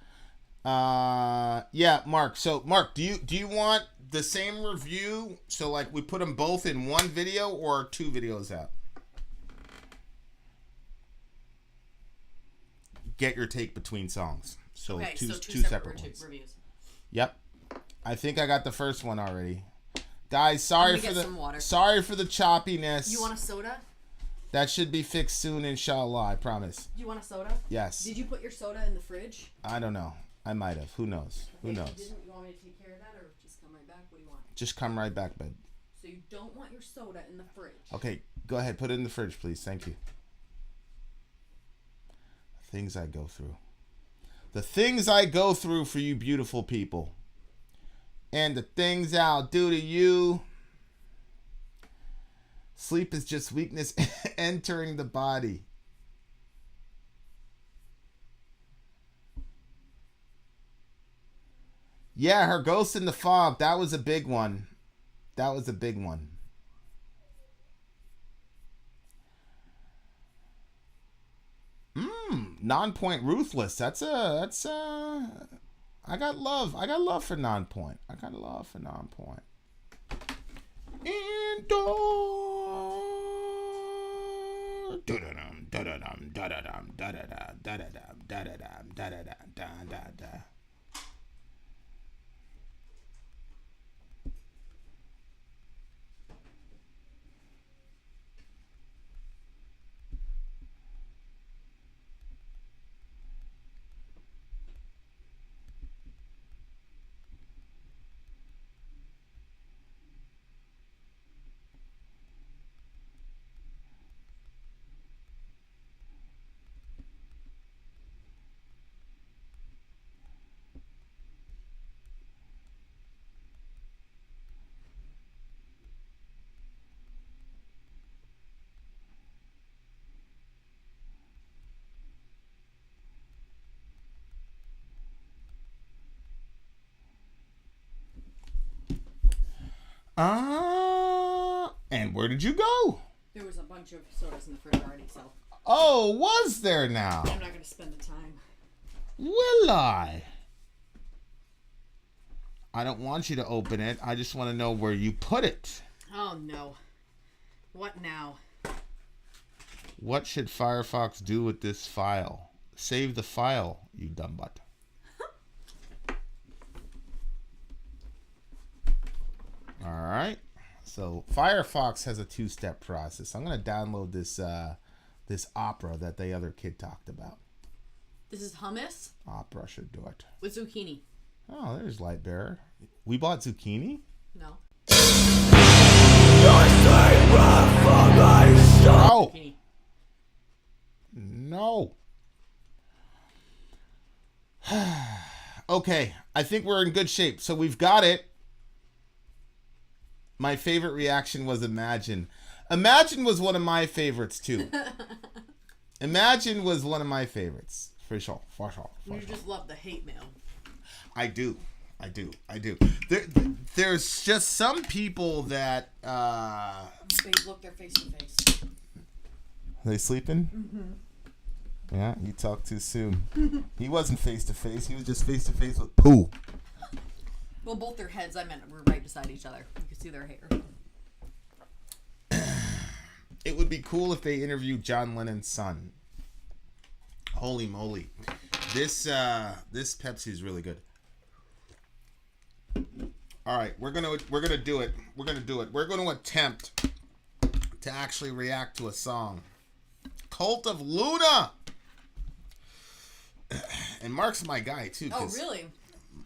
Yeah, Mark. So, Mark, do you want the same review? So, like, we put them both in one video or two videos out? Get your take between songs. So, okay, two separate ones. Reviews. Yep. I think I got the first one already. Guys, sorry for the choppiness. You want a soda? That should be fixed soon, inshallah. I promise. Do you want a soda? Yes. Did you put your soda in the fridge? I don't know. I might have. Who knows? Okay, Who knows? You want me to take care of that or just come right back? What do you want? Just come right back, babe. So you don't want your soda in the fridge? Okay, go ahead. Put it in the fridge, please. Thank you. The things I go through. The things I go through for you beautiful people. And the things I'll do to you. Sleep is just weakness entering the body. Yeah, her Ghost in the Fog. That was a big one. Non-point Ruthless. I got love for non-point. Indoor. Da-da-dum, da-da-dum, da-da-dum, da-da-dum, da-da-dum, da-da-dum, da-da-dum, da-da-da. And where did you go? There was a bunch of sodas in the fridge already, so. Oh, was there now? I'm not going to spend the time. Will I? I don't want you to open it. I just want to know where you put it. Oh, no. What now? What should Firefox do with this file? Save the file, you dumb butt. All right. So Firefox has a two-step process. I'm going to download this this opera that the other kid talked about. This is hummus? Opera should do it. With zucchini. Oh, there's Lightbearer. We bought zucchini? No. Oh! Zucchini. No. Okay, I think we're in good shape. So we've got it. My favorite reaction was Imagine. Imagine was one of my favorites too. Imagine was one of my favorites. For sure. You just love the hate mail. I do. There's just some people that Babe, look, they're face to face. Are they sleeping? Mm-hmm. Yeah, you talked too soon. He wasn't face to face. He was just face to face with poo. Well, both their heads, I meant, were right beside each other. You could see their hair. It would be cool if they interviewed John Lennon's son. Holy moly. This Pepsi is really good. All right, we're gonna do it. We're gonna attempt to actually react to a song. Cult of Luna. And Mark's my guy too. Oh, really?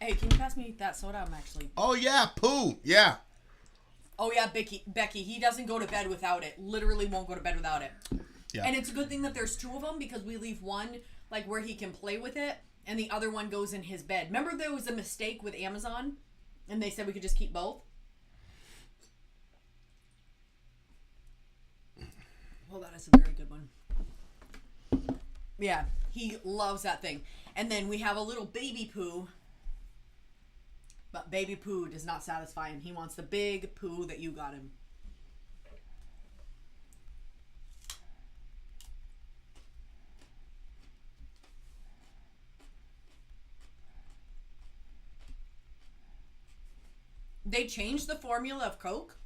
Hey, can you pass me that soda? I'm actually. Oh yeah, poo. Yeah. Oh yeah, Becky. He doesn't go to bed without it. Literally won't go to bed without it. Yeah. And it's a good thing that there's two of them because we leave one like where he can play with it, and the other one goes in his bed. Remember there was a mistake with Amazon, and they said we could just keep both. Well, that is a very good one. Yeah, he loves that thing. And then we have a little baby poo. But baby poo does not satisfy him. He wants the big poo that you got him. They changed the formula of Coke?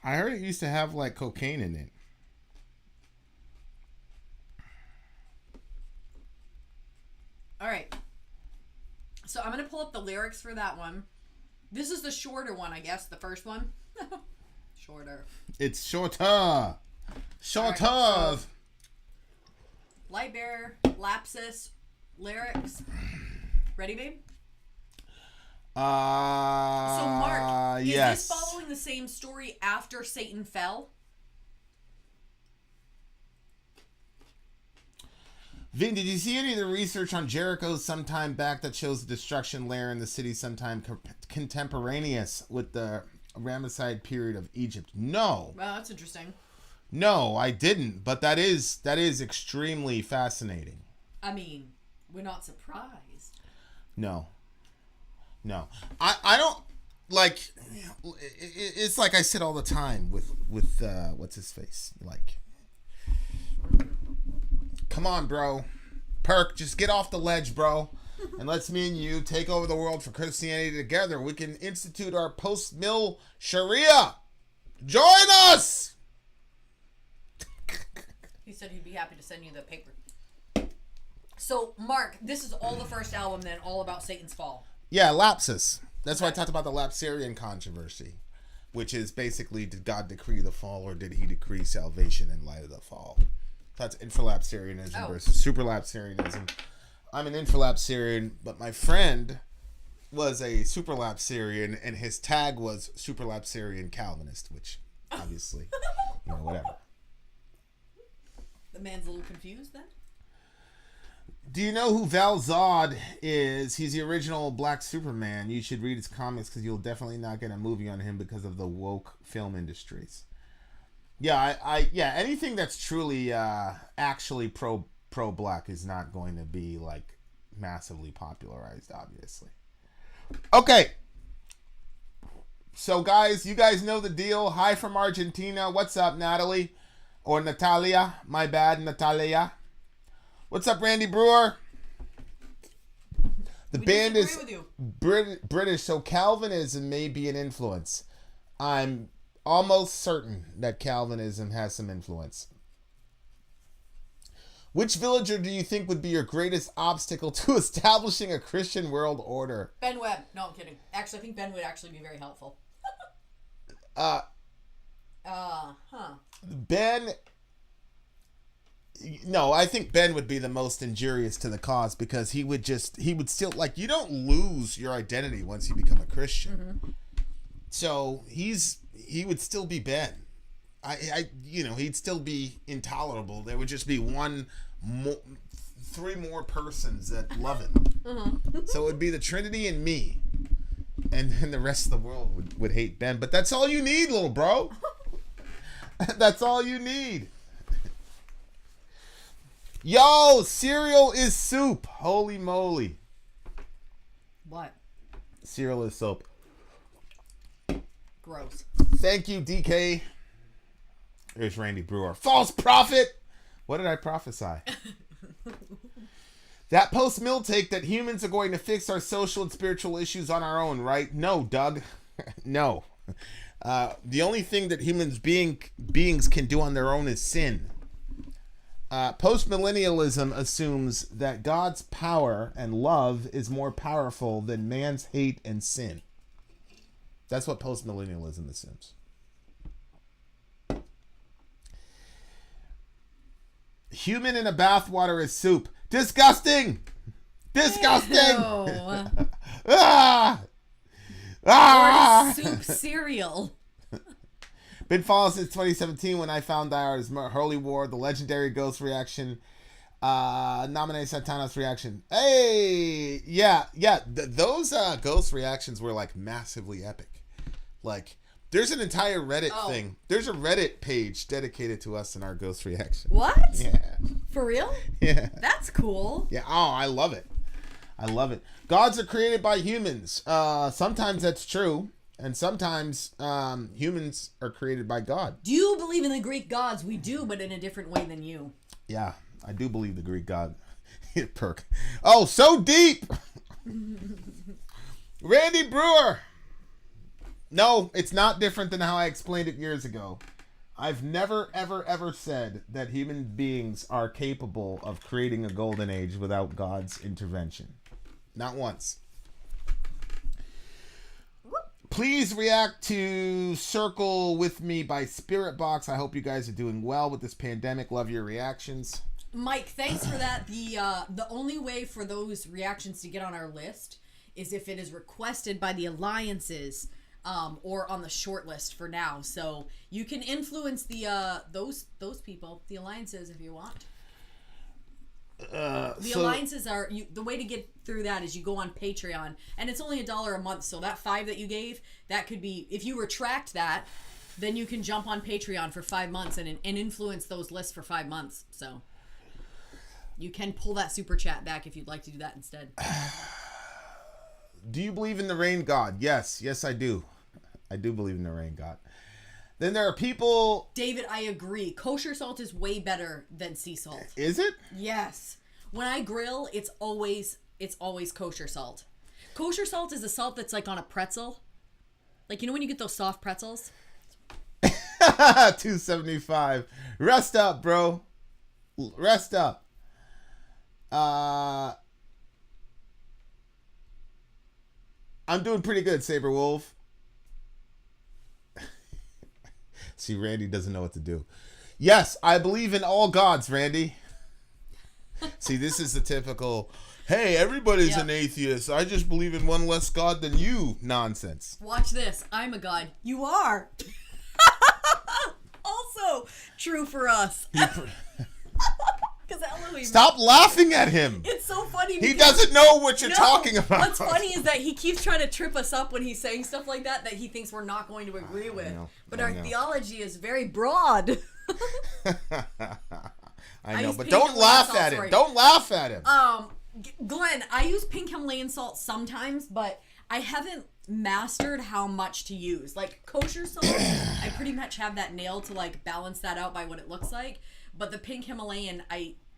I heard it used to have like cocaine in it. All right. So I'm going to pull up the lyrics for that one. This is the shorter one, I guess. The first one. Shorter. It's shorter. Shorter. Right, so Light Bear, Lapsus, lyrics. Ready, babe? So Mark, is yes. this following the same story after Satan fell? Vin, did you see any of the research on Jericho some time back that shows the destruction lair in the city sometime contemporaneous with the Ramesside period of Egypt? No. Well, that's interesting. No, I didn't, but that is extremely fascinating. I mean, we're not surprised. No. I don't like. It's like I said all the time with what's his face, like. Come on, bro. Perk, just get off the ledge, bro. And let's me and you take over the world for Christianity together. We can institute our post-mill Sharia. Join us! He said he'd be happy to send you the paper. So, Mark, this is all the first album then, all about Satan's fall. Yeah, Lapsus. That's why I talked about the Lapsarian controversy, which is basically, did God decree the fall or did he decree salvation in light of the fall? That's infralapsarianism versus superlapsarianism. I'm an infralapsarian, but my friend was a superlapsarian, and his tag was superlapsarian Calvinist, which obviously, whatever. The man's a little confused then? Do you know who Val Zod is? He's the original Black Superman. You should read his comics because you'll definitely not get a movie on him because of the woke film industries. Yeah, I anything that's truly actually pro-black is not going to be like massively popularized, obviously. Okay. So guys, you guys know the deal. Hi from Argentina. What's up, Natalie? Or Natalia. My bad, Natalia. What's up, Randy Brewer? The band is British, so Calvinism may be an influence. I'm almost certain that Calvinism has some influence. Which villager do you think would be your greatest obstacle to establishing a Christian world order? Ben Webb. No, I'm kidding. Actually, I think Ben would actually be very helpful. Ben... No, I think Ben would be the most injurious to the cause because he would still, like, you don't lose your identity once you become a Christian. Mm-hmm. So he would still be Ben. he'd still be intolerable. There would just be three more persons that love him. So it would be the Trinity and me. And then the rest of the world would hate Ben. But that's all you need, little bro. That's all you need. Yo, cereal is soup. Holy moly. What? Cereal is soap. Gross. Thank you, DK. There's Randy Brewer. False prophet. What did I prophesy? That post-mill take that humans are going to fix our social and spiritual issues on our own, right? No, Doug. No. The only thing that beings can do on their own is sin. Post-millennialism assumes that God's power and love is more powerful than man's hate and sin. That's what post-millennialism assumes. Human in a bathwater is soup. Disgusting! Disgusting! Ah! Or soup cereal. Been following since 2017 when I found Diar's Holy War, the legendary ghost reaction, nominated Satanas reaction. Hey! Yeah. Those ghost reactions were like massively epic. Like, there's an entire Reddit thing. There's a Reddit page dedicated to us and our ghost reaction. What? Yeah. For real? Yeah. That's cool. Yeah. Oh, I love it. I love it. Gods are created by humans. Sometimes that's true. And sometimes humans are created by God. Do you believe in the Greek gods? We do, but in a different way than you. Yeah, I do believe the Greek god. Perk. Oh, so deep! Randy Brewer! No, it's not different than how I explained it years ago. I've never, ever, ever said that human beings are capable of creating a golden age without God's intervention. Not once. Please react to Circle With Me by Spirit Box. I hope you guys are doing well with this pandemic. Love your reactions. Mike, thanks for that. The only way for those reactions to get on our list is if it is requested by the alliances or on the short list for now. So you can influence the those people, the alliances, if you want. Alliances are the way to get through that is you go on Patreon, and it's only $1 a month. So that $5 that you gave, that could be, if you retract that, then you can jump on Patreon for 5 months and influence those lists for 5 months. So you can pull that super chat back if you'd like to do that instead. Do you believe in the rain god? Yes, I do. I do believe in the rain god. Then there are people... David, I agree. Kosher salt is way better than sea salt. Is it? Yes. When I grill, it's always kosher salt. Kosher salt is a salt that's like on a pretzel. Like, you know when you get those soft pretzels? 275. Rest up, bro. Rest up. I'm doing pretty good, Saber Wolf. See, Randy doesn't know what to do. Yes, I believe in all gods, Randy. See, this is the typical, hey, everybody's an atheist. I just believe in one less god than you nonsense. Watch this. I'm a god. You are. Also true for us. Stop laughing at him. It's so funny. He doesn't know what you're talking about. What's funny is that he keeps trying to trip us up when he's saying stuff like that he thinks we're not going to agree with. But our theology is very broad. I know, but don't laugh at him. Don't laugh at him. Glenn, I use pink Himalayan salt sometimes, but I haven't mastered how much to use. Like kosher salt, I pretty much have that nailed to like balance that out by what it looks like. But the pink Himalayan,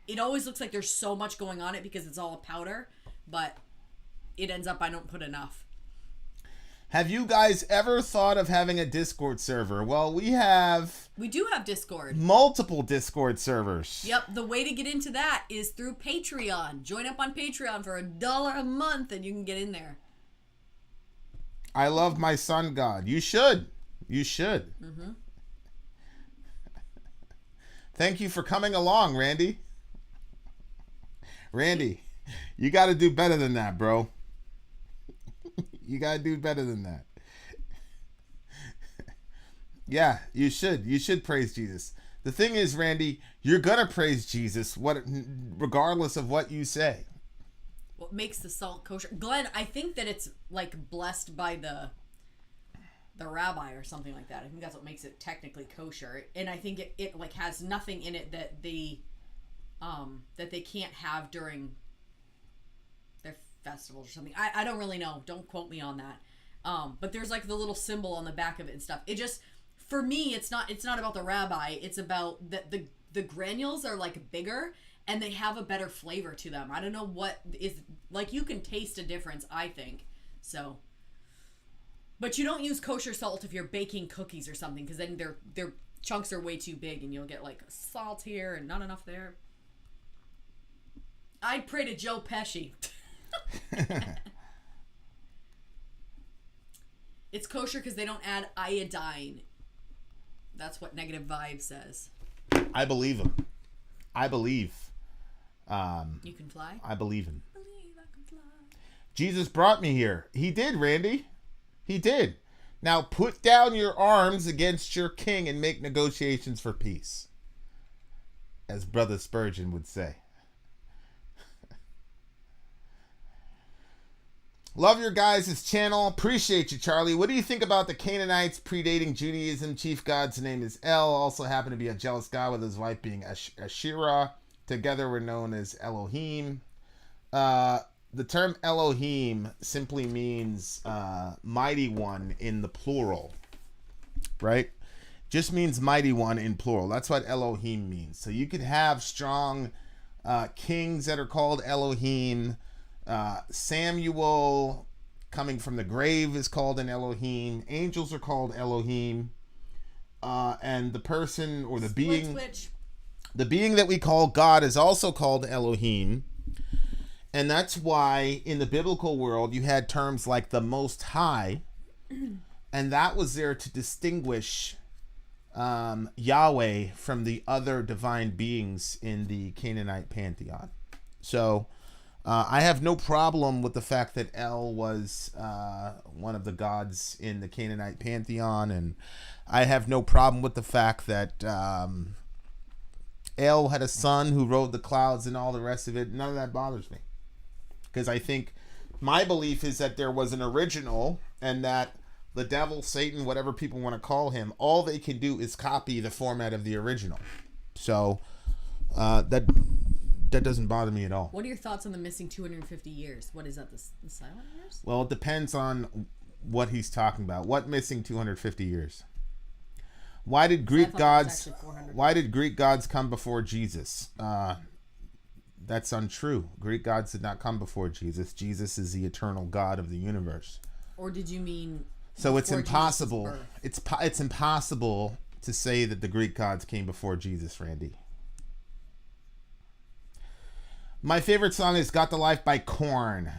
it always looks like there's so much going on it because it's all a powder, but it ends up I don't put enough. Have you guys ever thought of having a Discord server? Well, we do have Discord. Multiple Discord servers. Yep, the way to get into that is through Patreon. Join up on Patreon for $1 a month and you can get in there. I love my sun god. You should. You should. Mm-hmm. Thank you for coming along, Randy. Randy, you got to do better than that, bro. You got to do better than that. Yeah, you should. You should praise Jesus. The thing is, Randy, you're gonna praise Jesus, regardless of what you say. What makes the salt kosher? Glenn, I think that it's like blessed by the rabbi or something like that. I think that's what makes it technically kosher. And I think it like has nothing in it that they can't have during their festivals or something. I don't really know. Don't quote me on that. But there's like the little symbol on the back of it and stuff. It just, for me, it's not about the rabbi. It's about the granules are like bigger and they have a better flavor to them. I don't know what is, like, you can taste a difference, I think. So, but you don't use kosher salt if you're baking cookies or something, because then their chunks are way too big and you'll get like salt here and not enough there. I'd pray to Joe Pesci. It's kosher because they don't add iodine. That's what Negative Vibe says. I believe him. I believe. You can fly? I believe him. Believe I can fly. Jesus brought me here. He did, Randy. He did. Now put down your arms against your king and make negotiations for peace. As Brother Spurgeon would say. Love your guys' channel. Appreciate you, Charlie. What do you think about the Canaanites predating Judaism? Chief God's name is El. Also happened to be a jealous God with his wife being Asherah. Together were known as Elohim. The term Elohim simply means mighty one in the plural. Right? Just means mighty one in plural. That's what Elohim means. So you could have strong kings that are called Elohim. Samuel coming from the grave is called an Elohim. Angels are called Elohim. And the person or the being that we call God is also called Elohim. And that's why in the biblical world you had terms like the Most High, and that was there to distinguish Yahweh from the other divine beings in the Canaanite pantheon. So I have no problem with the fact that El was one of the gods in the Canaanite pantheon, and I have no problem with the fact that El had a son who rode the clouds and all the rest of it. None of that bothers me, because I think my belief is that there was an original, and that the devil, Satan, whatever people want to call him, all they can do is copy the format of the original. So that doesn't bother me at all. What are your thoughts on the missing 250 years? What is that, the silent years? Well, it depends on what he's talking about. What missing 250 years? Why did Greek gods come before Jesus? That's untrue. Greek gods did not come before Jesus. Jesus is the eternal God of the universe. Or did you mean so it's impossible. It's impossible to say that the Greek gods came before Jesus, Randy. My favorite song is Got the Life by Korn.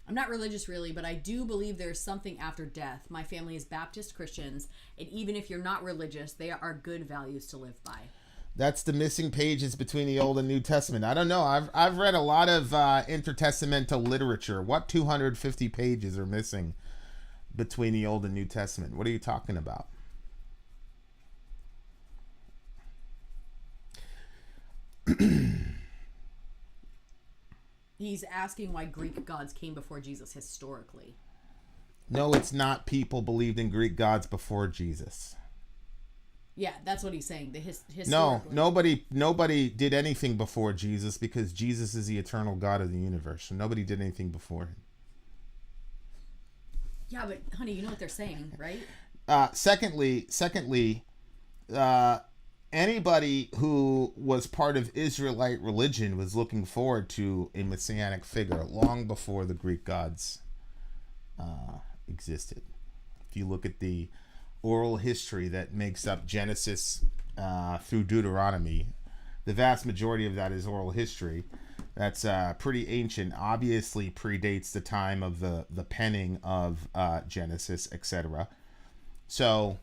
I'm not religious really, but I do believe there's something after death. My family is Baptist Christians, and even if you're not religious, they are good values to live by. That's the missing pages between the Old and New Testament. I don't know. I've read a lot of intertestamental literature. What 250 pages are missing between the Old and New Testament? What are you talking about? He's asking why Greek gods came before Jesus historically. No, it's not people believed in Greek gods before Jesus. Yeah, that's what he's saying. No, nobody did anything before Jesus, because Jesus is the eternal God of the universe. So nobody did anything before him. Yeah, but honey, you know what they're saying, right? Secondly, anybody who was part of Israelite religion was looking forward to a messianic figure long before the Greek gods existed. If you look at the oral history that makes up Genesis through Deuteronomy, the vast majority of that is oral history. That's pretty ancient, obviously predates the time of the penning of Genesis, etc. So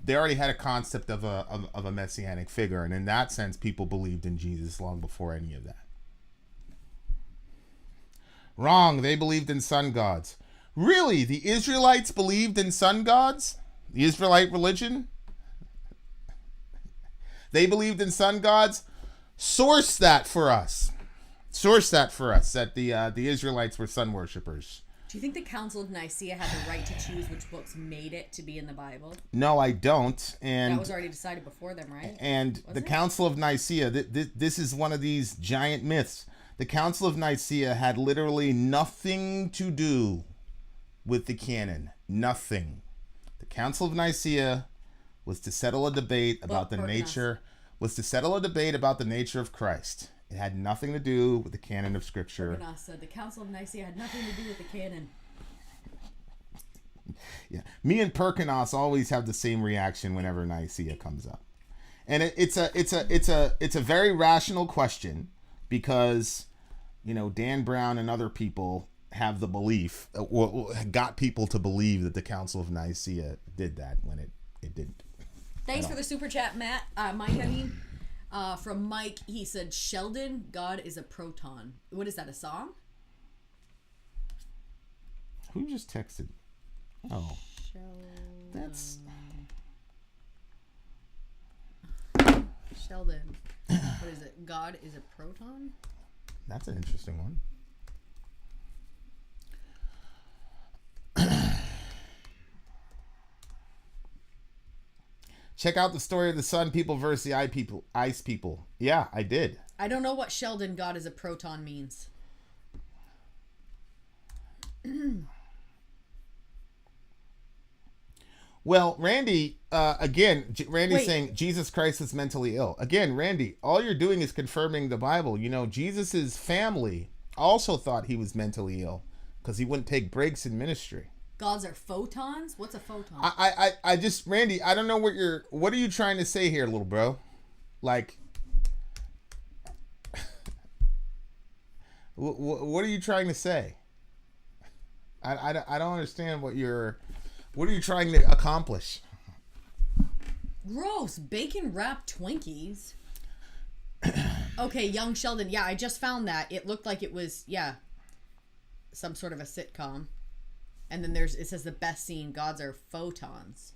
they already had a concept of a messianic figure, and in that sense, people believed in Jesus long before any of that. Wrong. They believed in sun gods. Really? The Israelites believed in sun gods? The Israelite religion? They believed in sun gods. Source that for us. That the Israelites were sun worshippers. Do you think the Council of Nicaea had the right to choose which books made it to be in the Bible? No, I don't. And that was already decided before them, right? And the Council of Nicaea, this is one of these giant myths. The Council of Nicaea had literally nothing to do with the canon. Nothing. The Council of Nicaea was to settle a debate about the nature of Christ. It had nothing to do with the canon of Scripture. Perkinos said the Council of Nicaea had nothing to do with the canon. Yeah, me and Perkinos always have the same reaction whenever Nicaea comes up, and it's a very rational question because, you know, Dan Brown and other people have the belief, got people to believe that the Council of Nicaea did that when it didn't. Thanks for the super chat, Mike. From Mike, he said, Sheldon, God is a proton. What is that, a song? Who just texted? Oh. That's... Sheldon. What is it? God is a proton? That's an interesting one. Check out the story of the Sun People versus the Ice People. Yeah, I did. I don't know what Sheldon, God is a proton means. Well, Randy, Randy's saying Jesus Christ is mentally ill. Again, Randy, all you're doing is confirming the Bible. You know, Jesus's family also thought he was mentally ill because he wouldn't take breaks in ministry. Gods are photons? What's a photon? I just, Randy, I don't know what are you trying to say here, little bro? Like, what are you trying to say? I don't understand what are you trying to accomplish? Gross. Bacon wrapped Twinkies. Okay, young Sheldon. Yeah, I just found that. It looked like it was, some sort of a sitcom. And then it says the best scene, gods are photons.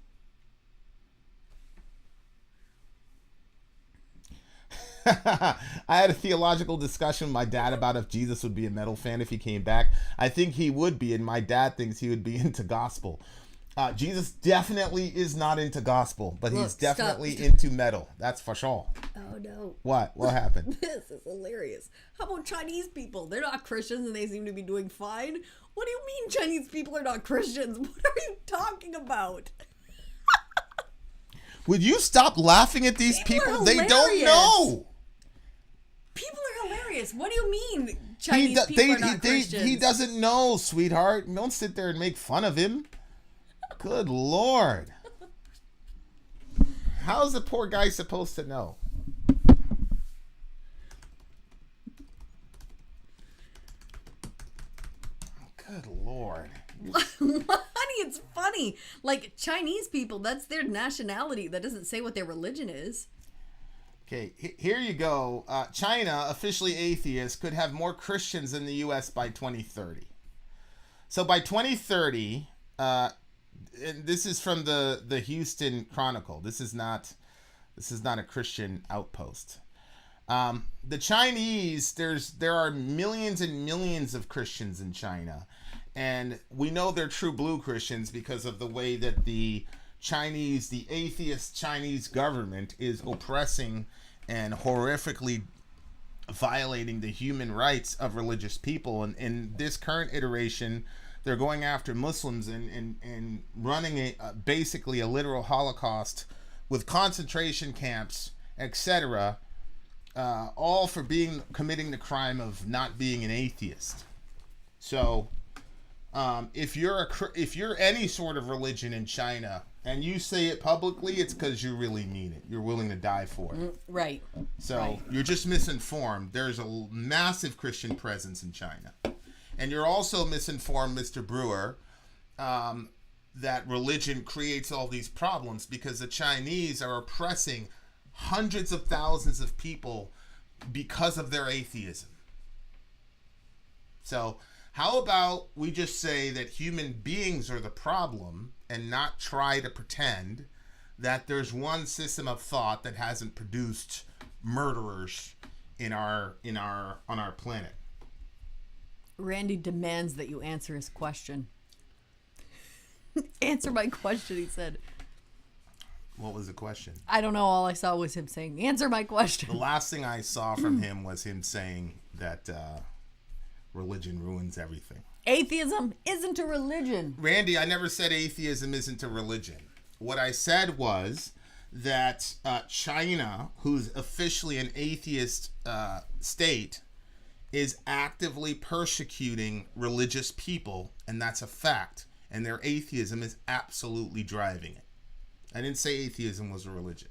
I had a theological discussion with my dad about if Jesus would be a metal fan if he came back. I think he would be, and my dad thinks he would be into gospel. Jesus definitely is not into gospel, but he's definitely into metal. That's for sure. Oh, no. What? What happened? This is hilarious. How about Chinese people? They're not Christians and they seem to be doing fine. What do you mean Chinese people are not Christians? What are you talking about? Would you stop laughing at these people? They don't know. People are hilarious. What do you mean Chinese people are not Christians? He doesn't know, sweetheart. Don't sit there and make fun of him. Good Lord. How's the poor guy supposed to know? Good Lord. Honey, it's funny. Like, Chinese people, that's their nationality. That doesn't say what their religion is. Okay, here you go. China, officially atheist, could have more Christians than the U.S. by 2030. So by 2030, and this is from the Houston Chronicle. This is not a Christian outpost. The Chinese, there are millions and millions of Christians in China, and we know they're true blue Christians because of the way that the atheist Chinese government is oppressing and horrifically violating the human rights of religious people. And in this current iteration, they're going after Muslims and running basically a literal Holocaust with concentration camps, etc., all for committing the crime of not being an atheist. So, if you're any sort of religion in China and you say it publicly, it's because you really mean it. You're willing to die for it. Right. So You're just misinformed. There's a massive Christian presence in China, and you're also misinformed, Mr. Brewer, that religion creates all these problems because the Chinese are oppressing hundreds of thousands of people because of their atheism. So how about we just say that human beings are the problem and not try to pretend that there's one system of thought that hasn't produced murderers on our planet. Randy demands that you answer his question. Answer my question, he said. What was the question? I don't know. All I saw was him saying, answer my question. The last thing I saw from him was him saying that religion ruins everything. Atheism isn't a religion. Randy, I never said atheism isn't a religion. What I said was that China, who's officially an atheist state, is actively persecuting religious people, and that's a fact. And their atheism is absolutely driving it. I didn't say atheism was a religion.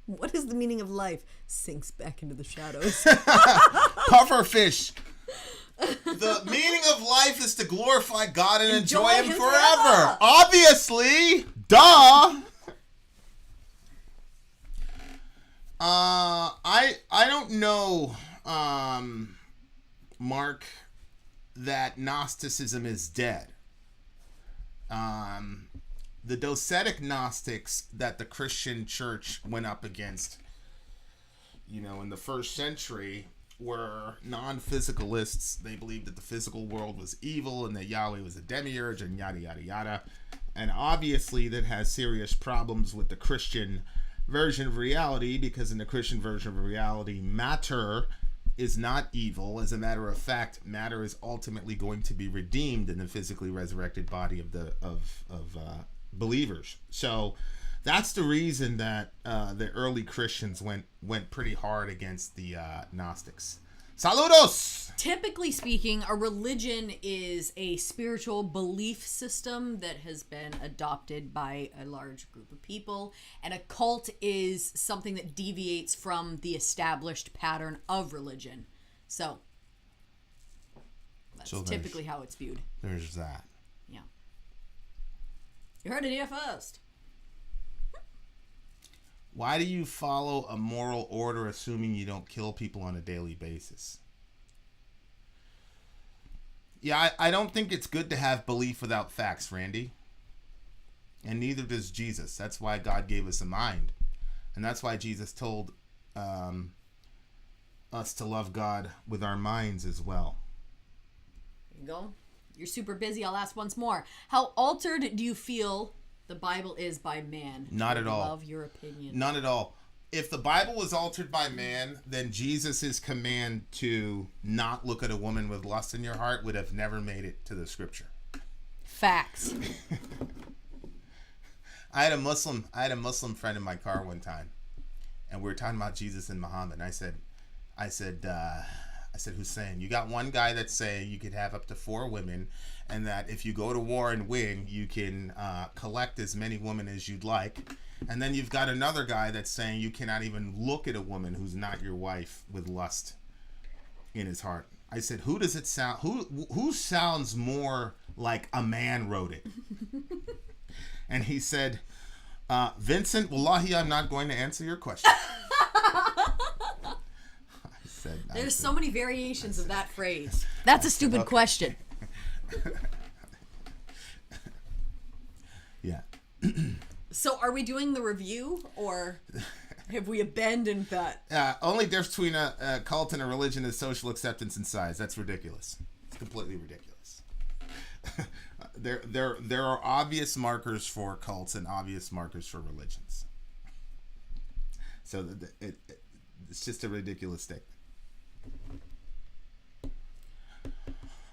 What is the meaning of life? Sinks back into the shadows. Pufferfish. The meaning of life is to glorify God and enjoy Him forever. Obviously. Duh. I don't know, Mark, that Gnosticism is dead. The docetic Gnostics that the Christian church went up against, in the first century were non-physicalists. They believed that the physical world was evil and that Yahweh was a demiurge and yada, yada, yada. And obviously that has serious problems with the Christian version of reality, because in the Christian version of reality, matter is not evil. As a matter of fact, matter is ultimately going to be redeemed in the physically resurrected body of believers. So that's the reason that the early Christians went pretty hard against the Gnostics. Saludos! Typically speaking, a religion is a spiritual belief system that has been adopted by a large group of people, and a cult is something that deviates from the established pattern of religion. So that's typically how it's viewed. There's that. Yeah. You heard it here first. Why do you follow a moral order assuming you don't kill people on a daily basis? Yeah, I don't think it's good to have belief without facts, Randy. And neither does Jesus. That's why God gave us a mind. And that's why Jesus told us to love God with our minds as well. There you go. You're super busy. I'll ask once more. How altered do you feel the Bible is by man? Not at all. Love your opinion. None at all. If the Bible was altered by man, then Jesus' command to not look at a woman with lust in your heart would have never made it to the scripture. Facts. I had a Muslim friend in my car one time, and we were talking about Jesus and Muhammad. And I said, Hussein, you got one guy that's saying you could have up to 4 women, and that if you go to war and win, you can collect as many women as you'd like. And then you've got another guy that's saying you cannot even look at a woman who's not your wife with lust in his heart. I said, who does it sound? Who sounds more like a man wrote it? And he said, Vincent, wallahi, I'm not going to answer your question. There's so many variations of that phrase. That's a stupid question. Yeah. So are we doing the review, or have we abandoned that? Only difference between a cult and a religion is social acceptance and size. That's ridiculous. It's completely ridiculous. There are obvious markers for cults and obvious markers for religions. So it's just a ridiculous statement.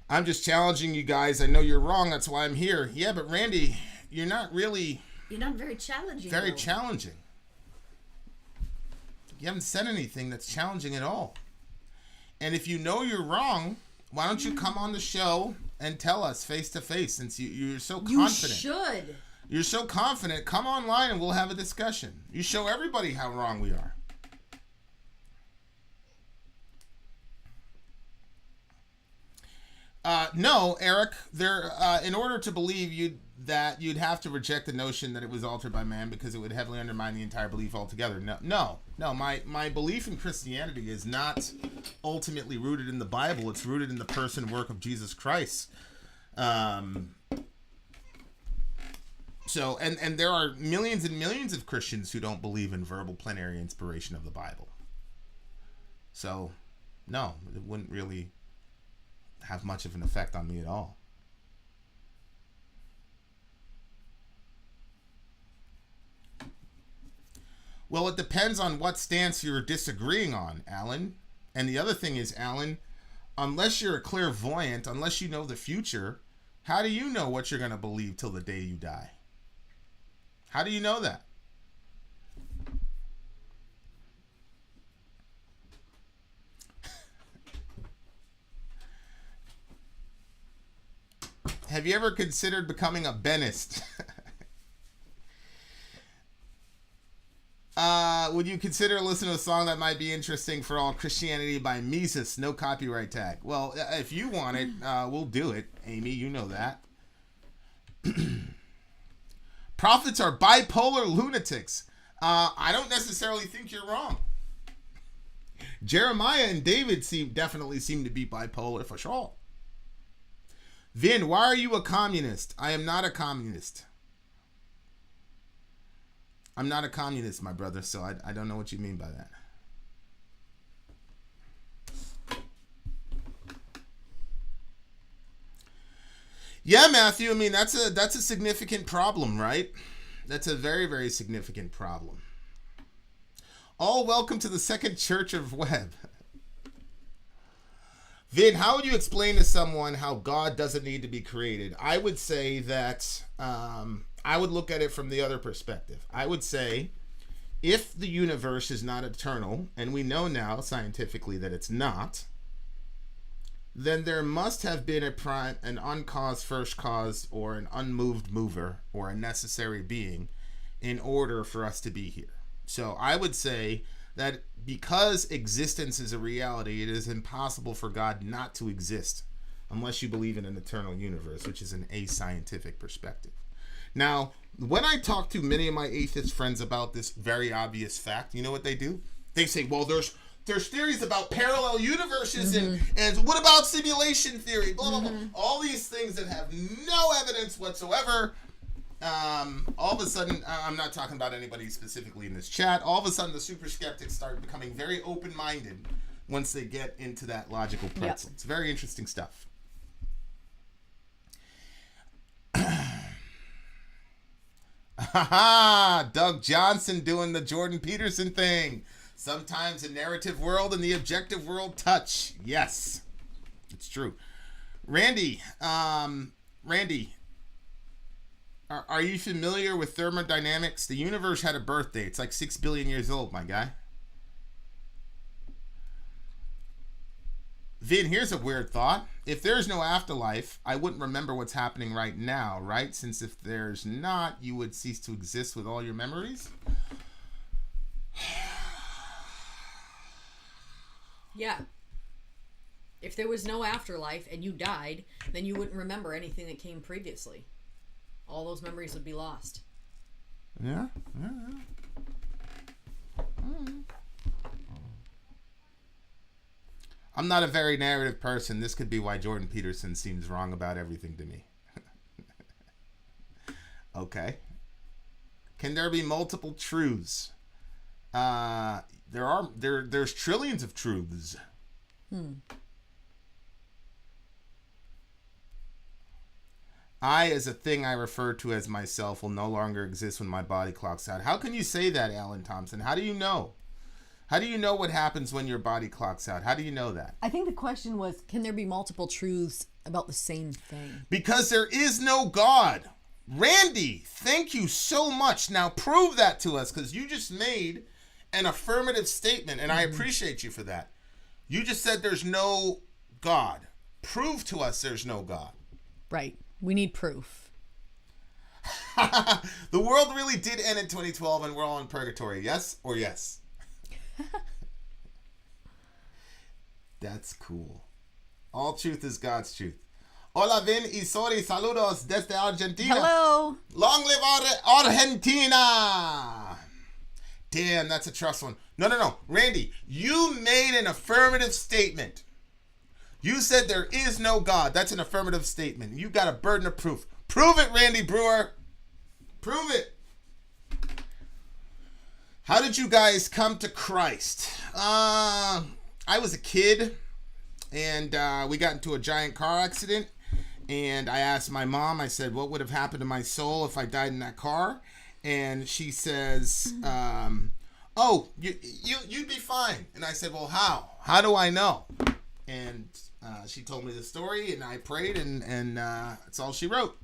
I'm just challenging you guys. I know you're wrong. That's why I'm here. Yeah, but Randy, you're not very challenging. Very challenging. You haven't said anything that's challenging at all. And if you know you're wrong, why don't you come on the show and tell us face to face, since you're so confident. You should. You're so confident. Come online and we'll have a discussion. You show everybody how wrong we are. No, Eric. In order to believe you'd have to reject the notion that it was altered by man, because it would heavily undermine the entire belief altogether. No. My belief in Christianity is not ultimately rooted in the Bible. It's rooted in the person and work of Jesus Christ. So, and there are millions and millions of Christians who don't believe in verbal plenary inspiration of the Bible. So, no, it wouldn't really have much of an effect on me at all. Well, it depends on what stance you're disagreeing on, Alan. And the other thing is, Alan, unless you're a clairvoyant, unless you know the future, how do you know what you're going to believe till the day you die? How do you know that? Have you ever considered becoming a Benist? Would you consider listening to a song that might be interesting for all Christianity by Mises? No copyright tag. Well, if you want it, we'll do it, Amy. You know that. Prophets are bipolar lunatics. I don't necessarily think you're wrong. Jeremiah and David definitely seem to be bipolar for sure. Vin, why are you a communist? I am not a communist. I'm not a communist, my brother, so I don't know what you mean by that. Yeah, Matthew, I mean, that's a significant problem, right? That's a very, very significant problem. All welcome to the Second Church of Web. Vin, how would you explain to someone how God doesn't need to be created? I would say that I would look at it from the other perspective. I would say if the universe is not eternal, and we know now scientifically that it's not, then there must have been an uncaused first cause, or an unmoved mover, or a necessary being in order for us to be here. So I would say that because existence is a reality, it is impossible for God not to exist unless you believe in an eternal universe, which is an ascientific perspective. Now, when I talk to many of my atheist friends about this very obvious fact, you know what they do? They say, well, there's theories about parallel universes, and what about simulation theory, blah, blah, blah. All these things that have no evidence whatsoever. All of a sudden, I'm not talking about anybody specifically in this chat, all of a sudden the super skeptics start becoming very open-minded once they get into that logical pretzel. Yep. It's very interesting stuff. Doug Johnson doing the Jordan Peterson thing. Sometimes the narrative world and the objective world touch. Yes, it's true. Randy, are you familiar with thermodynamics? The universe had a birthday. It's like 6 billion years old, my guy. Vin, here's a weird thought. If there's no afterlife, I wouldn't remember what's happening right now, right? Since if there's not, you would cease to exist with all your memories? Yeah. If there was no afterlife and you died, then you wouldn't remember anything that came previously. All those memories would be lost. Yeah. I'm not a very narrative person. This could be why Jordan Peterson seems wrong about everything to me. Okay. Can there be multiple truths? There's trillions of truths. I, as a thing I refer to as myself, will no longer exist when my body clocks out. How can you say that, Alan Thompson? How do you know? How do you know what happens when your body clocks out? How do you know that? I think the question was, can there be multiple truths about the same thing? Because there is no God. Randy, thank you so much. Now prove that to us, because you just made an affirmative statement, and I appreciate you for that. You just said there's no God. Prove to us there's no God. Right. We need proof. The world really did end in 2012 and we're all in purgatory. Yes or yes? That's cool. All truth is God's truth. Hola, Vin y Sori, saludos desde Argentina. Hello. Long live Argentina. Damn, that's a trust one. No. Randy, you made an affirmative statement. You said there is no God. That's an affirmative statement. You got a burden of proof. Prove it, Randy Brewer. Prove it. How did you guys come to Christ? I was a kid, and we got into a giant car accident, and I asked my mom, I said, what would have happened to my soul if I died in that car? And she says, oh, you'd be fine. And I said, well, how? How do I know? And she told me the story, and I prayed, and that's all she wrote.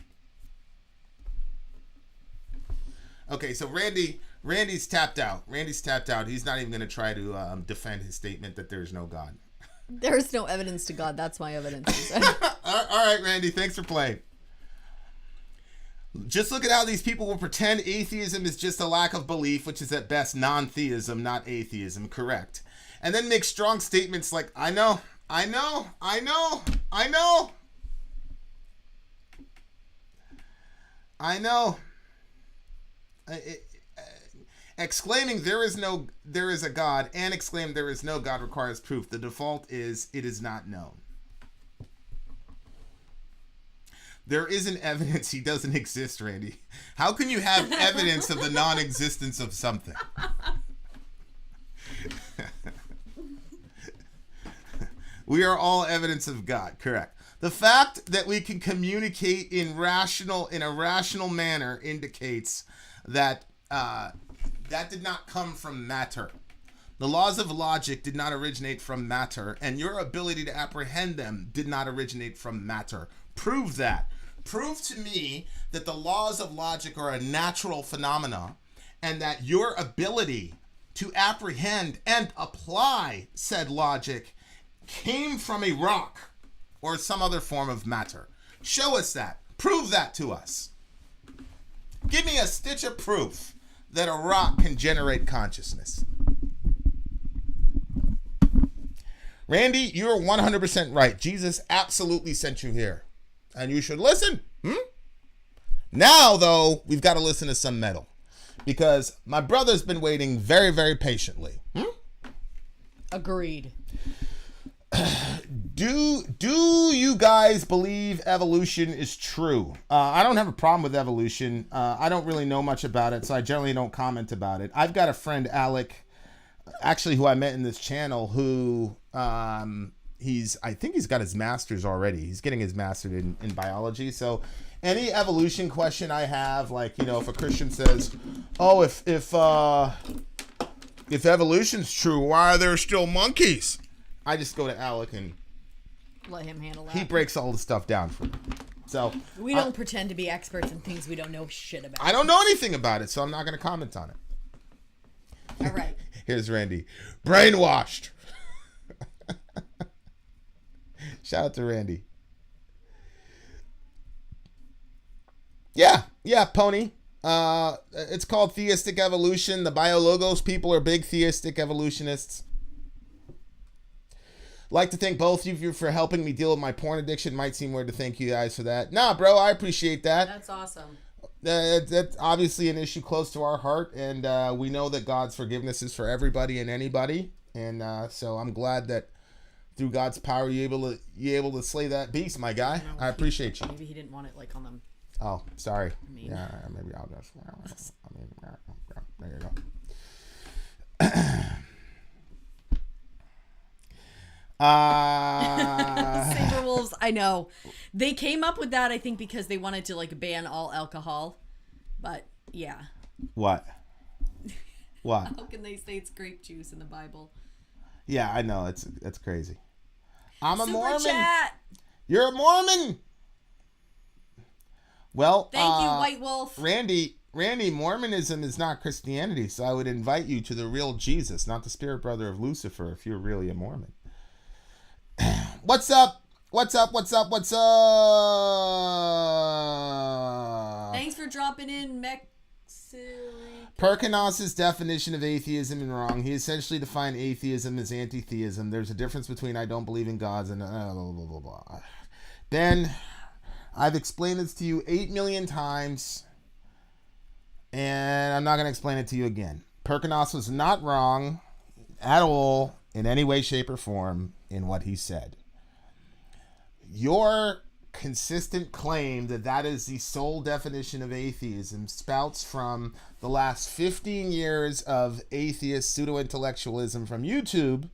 Okay, so Randy's tapped out. Randy's tapped out. He's not even going to try to defend his statement that there is no God. There is no evidence to God. That's my evidence. All right, Randy. Thanks for playing. Just look at how these people will pretend atheism is just a lack of belief, which is at best non-theism, not atheism. Correct. And then make strong statements like, I know. Exclaiming there is a God and exclaim there is no God requires proof. The default is it is not known. There isn't evidence he doesn't exist, Randy. How can you have evidence of the non-existence of something? We are all evidence of God, correct. The fact that we can communicate in a rational manner indicates that that did not come from matter. The laws of logic did not originate from matter, and your ability to apprehend them did not originate from matter. Prove that. Prove to me that the laws of logic are a natural phenomena, and that your ability to apprehend and apply said logic came from a rock or some other form of matter. Show us that. Prove that to us. Give me a stitch of proof that a rock can generate consciousness. Randy, you're 100% right. Jesus absolutely sent you here. And you should listen. Now, though, we've got to listen to some metal. Because my brother's been waiting very, very patiently. Agreed. Do you guys believe evolution is true? I don't have a problem with evolution. I don't really know much about it, so I generally don't comment about it. I've got a friend, Alec, actually, who I met in this channel, who I think he's got his master's already. He's getting his master's in biology. So any evolution question I have, like, if a Christian says, oh, if evolution's true, why are there still monkeys? I just go to Alec and let him handle that. He breaks all the stuff down for me. So we don't pretend to be experts in things we don't know shit about. I don't know anything about it, so I'm not going to comment on it. All right. Here's Randy. Brainwashed. Shout out to Randy. Yeah, Pony. It's called theistic evolution. The biologos people are big theistic evolutionists. Like to thank both of you for helping me deal with my porn addiction. Might seem weird to thank you guys for that. Nah, bro, I appreciate that. That's awesome. That's obviously an issue close to our heart, and we know that God's forgiveness is for everybody and anybody, and so I'm glad that through God's power you're able to slay that beast, my guy. I appreciate you. Maybe he didn't want it like on them. Oh, sorry. Yeah, maybe I'll just. There you go. Saber wolves, I know. They came up with that, I think, because they wanted to like ban all alcohol. But yeah. What? How can they say it's grape juice in the Bible? Yeah, I know. That's crazy. I'm a Super Mormon. Chat. You're a Mormon. Well, thank you, White Wolf. Randy, Mormonism is not Christianity, so I would invite you to the real Jesus, not the spirit brother of Lucifer, if you're really a Mormon. What's up? What's up? Thanks for dropping in, Perkinos's definition of atheism is wrong. He essentially defined atheism as anti-theism. There's a difference between I don't believe in gods and blah, blah, blah, blah. Ben, I've explained this to you 8 million times, and I'm not going to explain it to you again. Perkinos was not wrong at all in any way, shape, or form in what he said. your consistent claim that that is the sole definition of atheism spouts from the last 15 years of atheist pseudo-intellectualism from YouTube,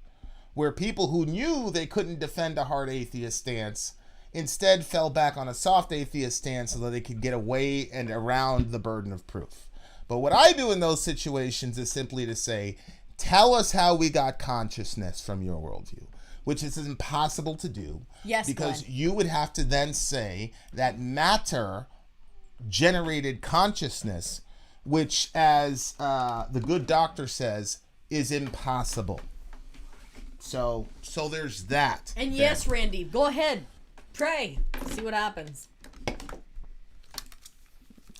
where people who knew they couldn't defend a hard atheist stance instead fell back on a soft atheist stance so that they could get away and around the burden of proof. But what I do in those situations is simply to say, tell us how we got consciousness from your worldview, which is impossible to do. Yes, because Glenn. you would have to then say that matter generated consciousness, which, as the good doctor says, is impossible. So there's that. And yes, Randy, go ahead. Pray. See what happens.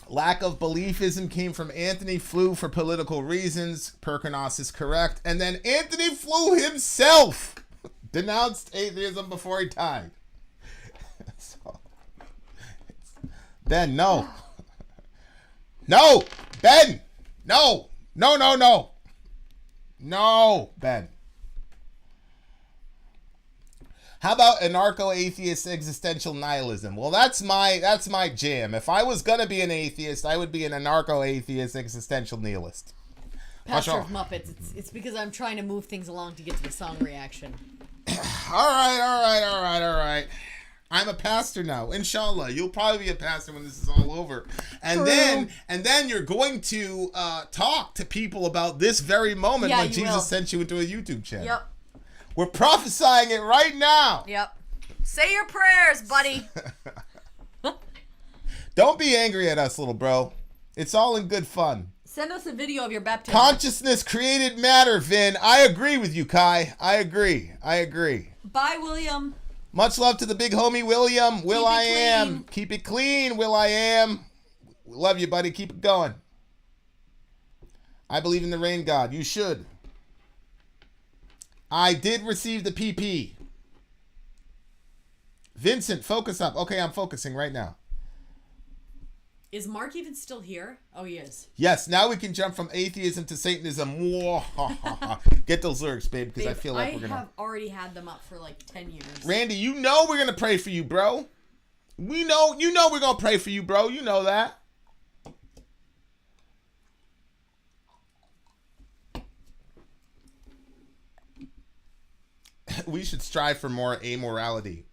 Lack of beliefism came from Anthony Flew for political reasons. Perkinos is correct. And then Anthony Flew himself denounced atheism before he died. So, Ben, no. No, Ben. No. No, Ben. How about anarcho-atheist existential nihilism? Well, that's my jam. If I was gonna be an atheist, I would be an anarcho-atheist existential nihilist. Pastor of Muppets. It's because I'm trying to move things along to get to the song reaction. All right. I'm a pastor now. Inshallah, you'll probably be a pastor when this is all over. And then you're going to talk to people about this very moment when Jesus sent you into a YouTube channel. Yep. We're prophesying it right now. Yep. Say your prayers, buddy. Don't be angry at us, little bro. It's all in good fun. Send us a video of your baptism. Consciousness created matter, Vin. I agree with you, Kai. I agree. Bye, William. Much love to the big homie, William. Will I am. Keep it clean, Will I am. Love you, buddy. Keep it going. I believe in the rain god. You should. I did receive the PP. Vincent, focus up. Okay, I'm focusing right now. Is Mark even still here? Oh, he is. Yes, now we can jump from atheism to Satanism. Get those lyrics, babe, because I feel like we're going to... I have already had them up for like 10 years. Randy, you know we're going to pray for you, bro. You know we're going to pray for you, bro. You know that. We should strive for more amorality.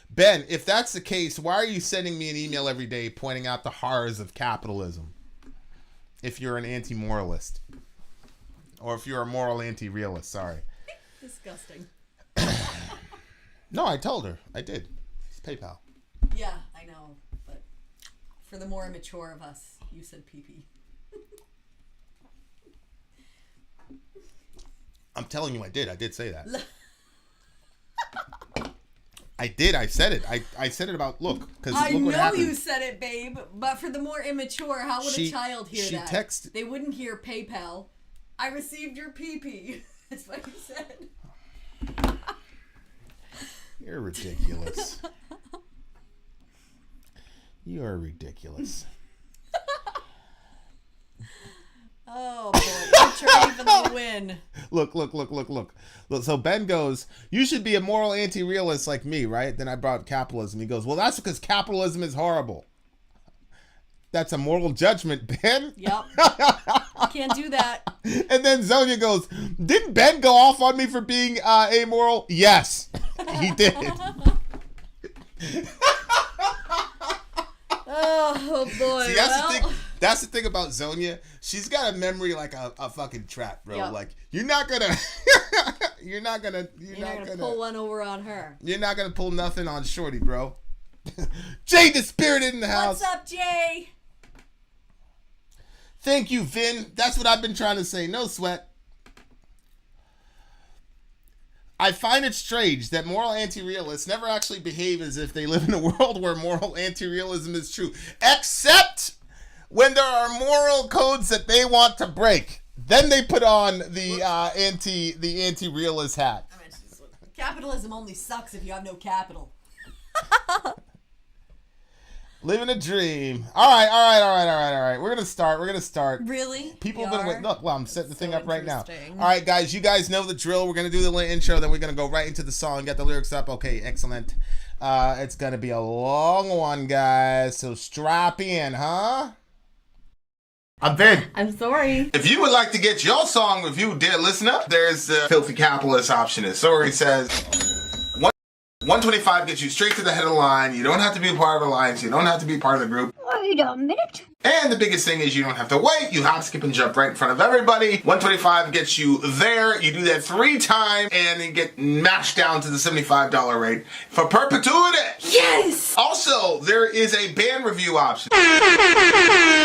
Ben, if that's the case, why are you sending me an email every day pointing out the horrors of capitalism? If you're an anti-moralist. Or if you're a moral anti-realist, sorry. Disgusting. No, I told her. I did. It's PayPal. Yeah, I know. But for the more immature of us, you said PP. I'm telling you I did. I did say that. I did. I said it. I said it about look. Because I look what know happened. you said it, babe. But for the more immature, how would a child hear that? Texted. They wouldn't hear PayPal. I received your PP. That's what you said. You're ridiculous. You are ridiculous. Oh boy, you're trading for the win. Look. So Ben goes, you should be a moral anti-realist like me, right? Then I brought capitalism. He goes, well, that's because capitalism is horrible. That's a moral judgment, Ben. Yep. Can't do that. And then Zonia goes, didn't Ben go off on me for being amoral? Yes, he did. Oh boy. See, that's the thing about Zonia. She's got a memory like a fucking trap, bro. Yep. Like you're not gonna pull one over on her. You're not gonna pull nothing on Shorty, bro. Jay the Spirited in the house. What's up, Jay? Thank you, Vin. That's what I've been trying to say. No sweat. I find it strange that moral anti-realists never actually behave as if they live in a world where moral anti-realism is true, except when there are moral codes that they want to break. Then they put on the anti-realist hat. I mean, capitalism only sucks if you have no capital. Living a dream. All right. We're gonna start. Really? People have been waiting. Look, well, I'm setting the thing up right now. interesting. All right, guys, you guys know the drill. We're gonna do the little intro, then we're gonna go right into the song. Get the lyrics up. Okay, excellent. It's gonna be a long one, guys. So strap in, huh? I'm Vin. I'm sorry. If you would like to get your song reviewed, dear listener, there's the filthy capitalist option. As Sorry says, 125 gets you straight to the head of the line. You don't have to be a part of the alliance. You don't have to be part of the group. Wait a minute. And the biggest thing is you don't have to wait. You hop, skip, and jump right in front of everybody. 125 gets you there. You do that 3 times, and then get mashed down to the $75 rate for perpetuity. Yes! Also, there is a band review option.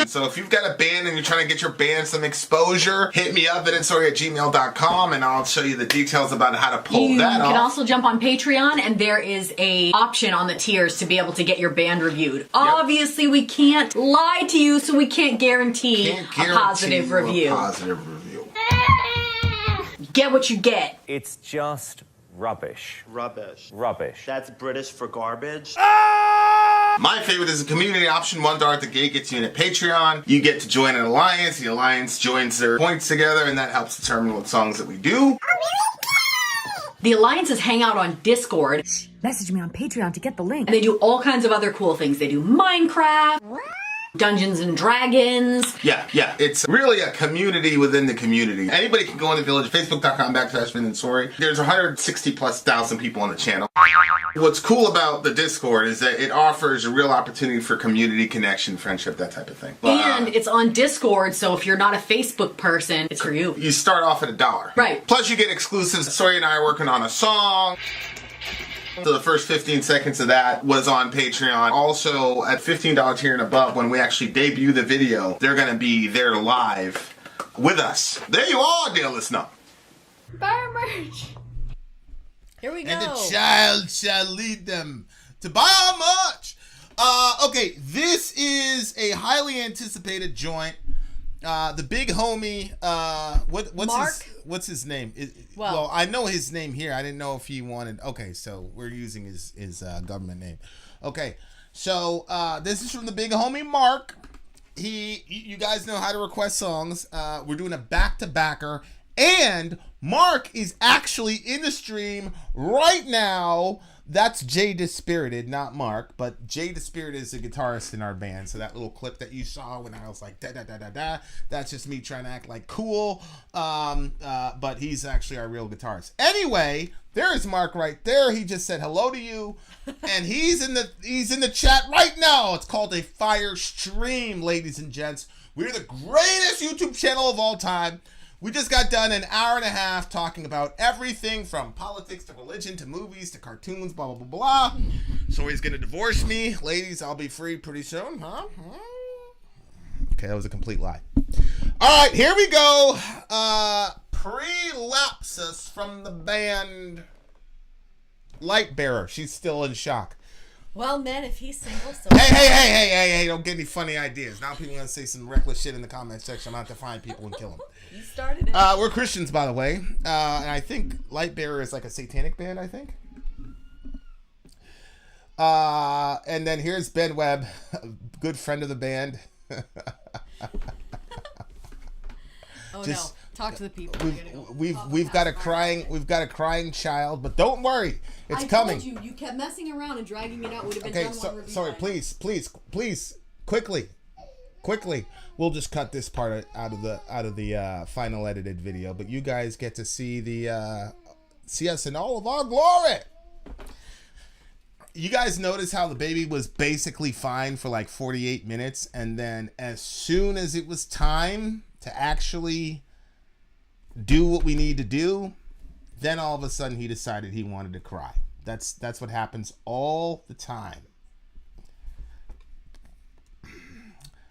So if you've got a band and you're trying to get your band some exposure, hit me up at sorry@gmail.com, and I'll show you the details about how to pull that off. You can also jump on Patreon, and there is a option on the tiers to be able to get your band reviewed. Obviously, we can't lie to you, so we can't guarantee a positive review. Get what you get. It's just rubbish. Rubbish. Rubbish. That's British for garbage. My favorite is the community option. $1 at the gate gets you in at Patreon. You get to join an alliance. The alliance joins their points together, and that helps determine what songs that we do. The alliances hang out on Discord. Message me on Patreon to get the link. And they do all kinds of other cool things. They do Minecraft, Dungeons and Dragons. Yeah. It's really a community within the community. Anybody can go in the village, facebook.com/VinandSorry. There's 160,000+ people on the channel. What's cool about the Discord is that it offers a real opportunity for community connection, friendship, that type of thing. And it's on Discord, so if you're not a Facebook person, it's for you. You start off at $1. Right. Plus you get exclusives. Sorry and I are working on a song. So the first 15 seconds of that was on Patreon. Also, at $15 tier and above, when we actually debut the video, they're going to be there live with us. There you are, dear listener. Buy our merch. Here we go. And the child shall lead them to buy our merch. Okay, this is a highly anticipated joint. The big homie, what's his name? Well, I know his name here. I didn't know if he wanted. Okay, so we're using his government name. Okay, so this is from the big homie Mark. You guys know how to request songs. We're doing a back-to-backer, and Mark is actually in the stream right now. That's Jay Dispirited, not Mark, but Jay Dispirited is a guitarist in our band. So that little clip that you saw when I was like da da da da da, that's just me trying to act like cool. But he's actually our real guitarist. Anyway, there's Mark right there. He just said hello to you, and he's in the chat right now. It's called a Fire Stream, ladies and gents. We're the greatest YouTube channel of all time. We just got done an hour and a half talking about everything from politics to religion to movies to cartoons, blah, blah, blah, blah. So he's going to divorce me. Ladies, I'll be free pretty soon, huh? Okay, that was a complete lie. All right, here we go. Prelapsus from the band Lightbearer. She's still in shock. Well, man, if he's single, so... Hey, don't get any funny ideas. Now people are going to say some reckless shit in the comment section. I'm going to have to find people and kill them. You started it. We're Christians, by the way. And I think Lightbearer is like a satanic band, I think. And then here's Ben Webb, a good friend of the band. No. Talk to the people. We've got a crying child, but don't worry. It's coming. I told you kept messing around and dragging me out. Would have been okay, done one review. Sorry, please, quickly. We'll just cut this part out of the final edited video, but you guys get to see see us in all of our glory. You guys notice how the baby was basically fine for like 48 minutes, and then as soon as it was time to actually do what we need to do, then all of a sudden he decided he wanted to cry. That's what happens all the time.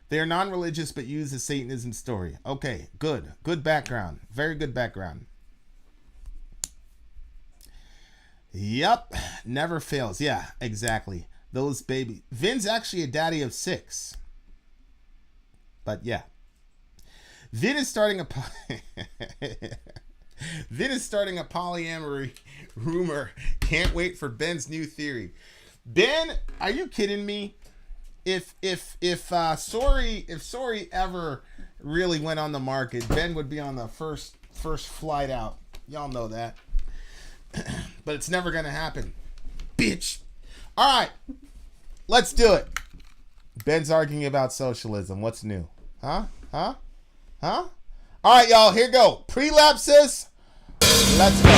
They are non-religious but use the Satanism story. Okay, good background. Very good background. Yep, never fails. Yeah, exactly. Those baby. Vin's actually a daddy of 6. But yeah. Vin is starting a polyamory rumor. Can't wait for Ben's new theory. Ben, are you kidding me? if Sorry ever really went on the market, Ben would be on the first flight out. Y'all know that. But it's never gonna happen. Bitch. Alright. Let's do it. Ben's arguing about socialism. What's new? Huh? Alright, y'all, here go. Prelapses. Let's go.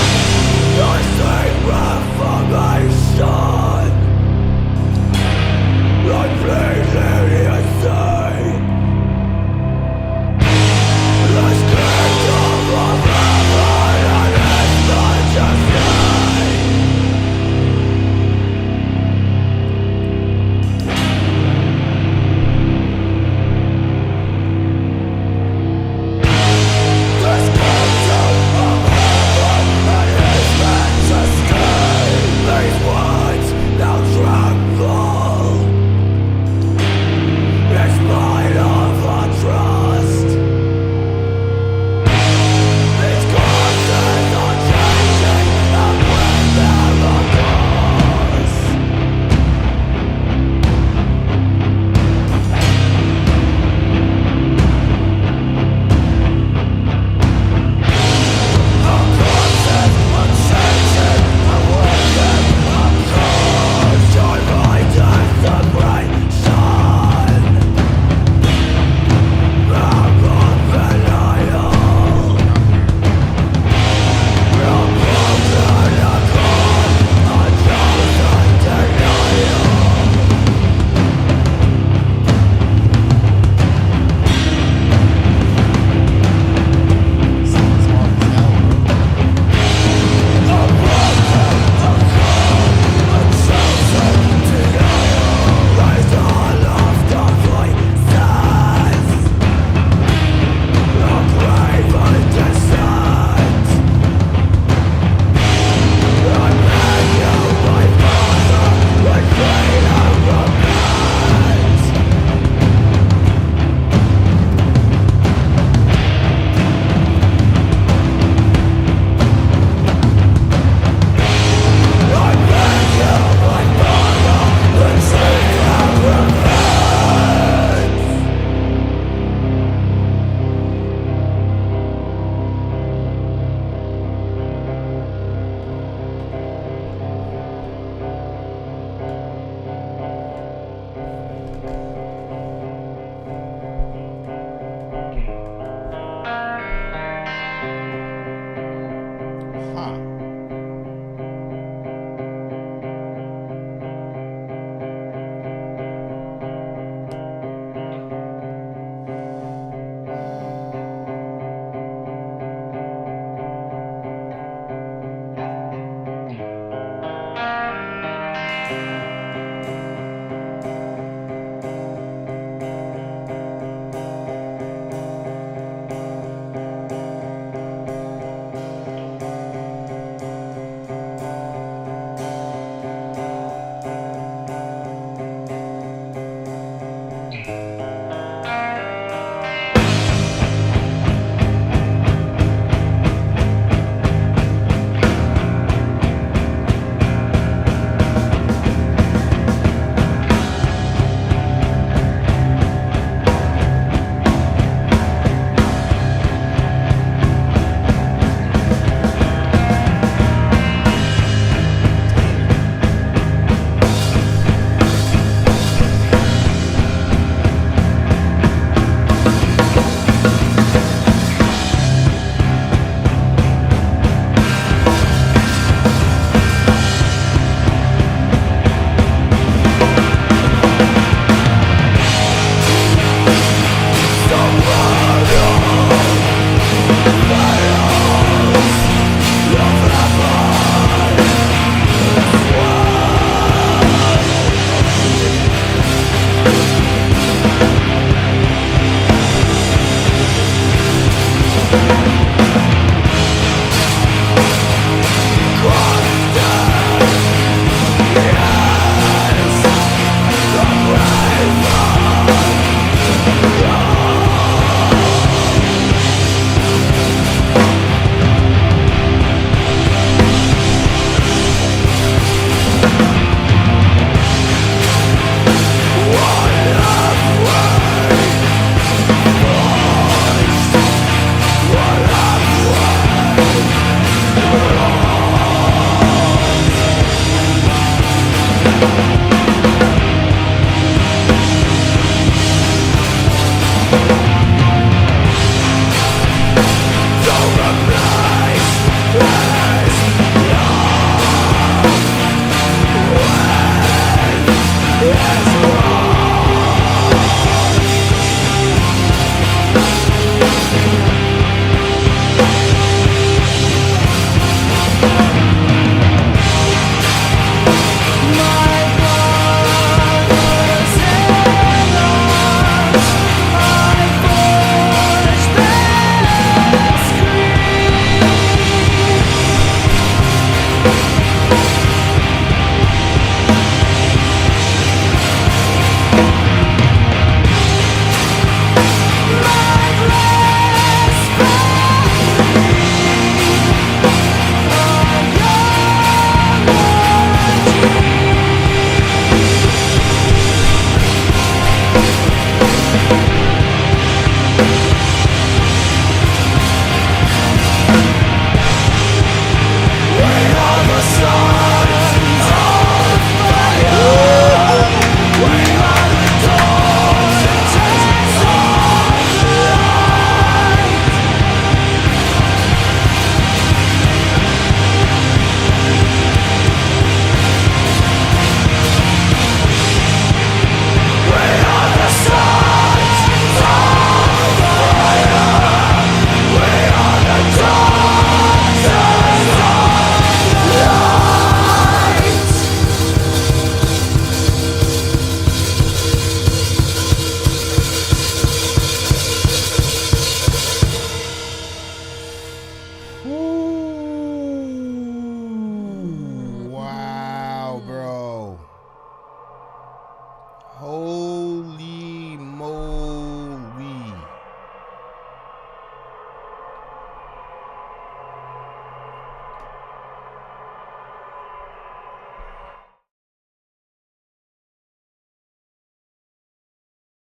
bitch.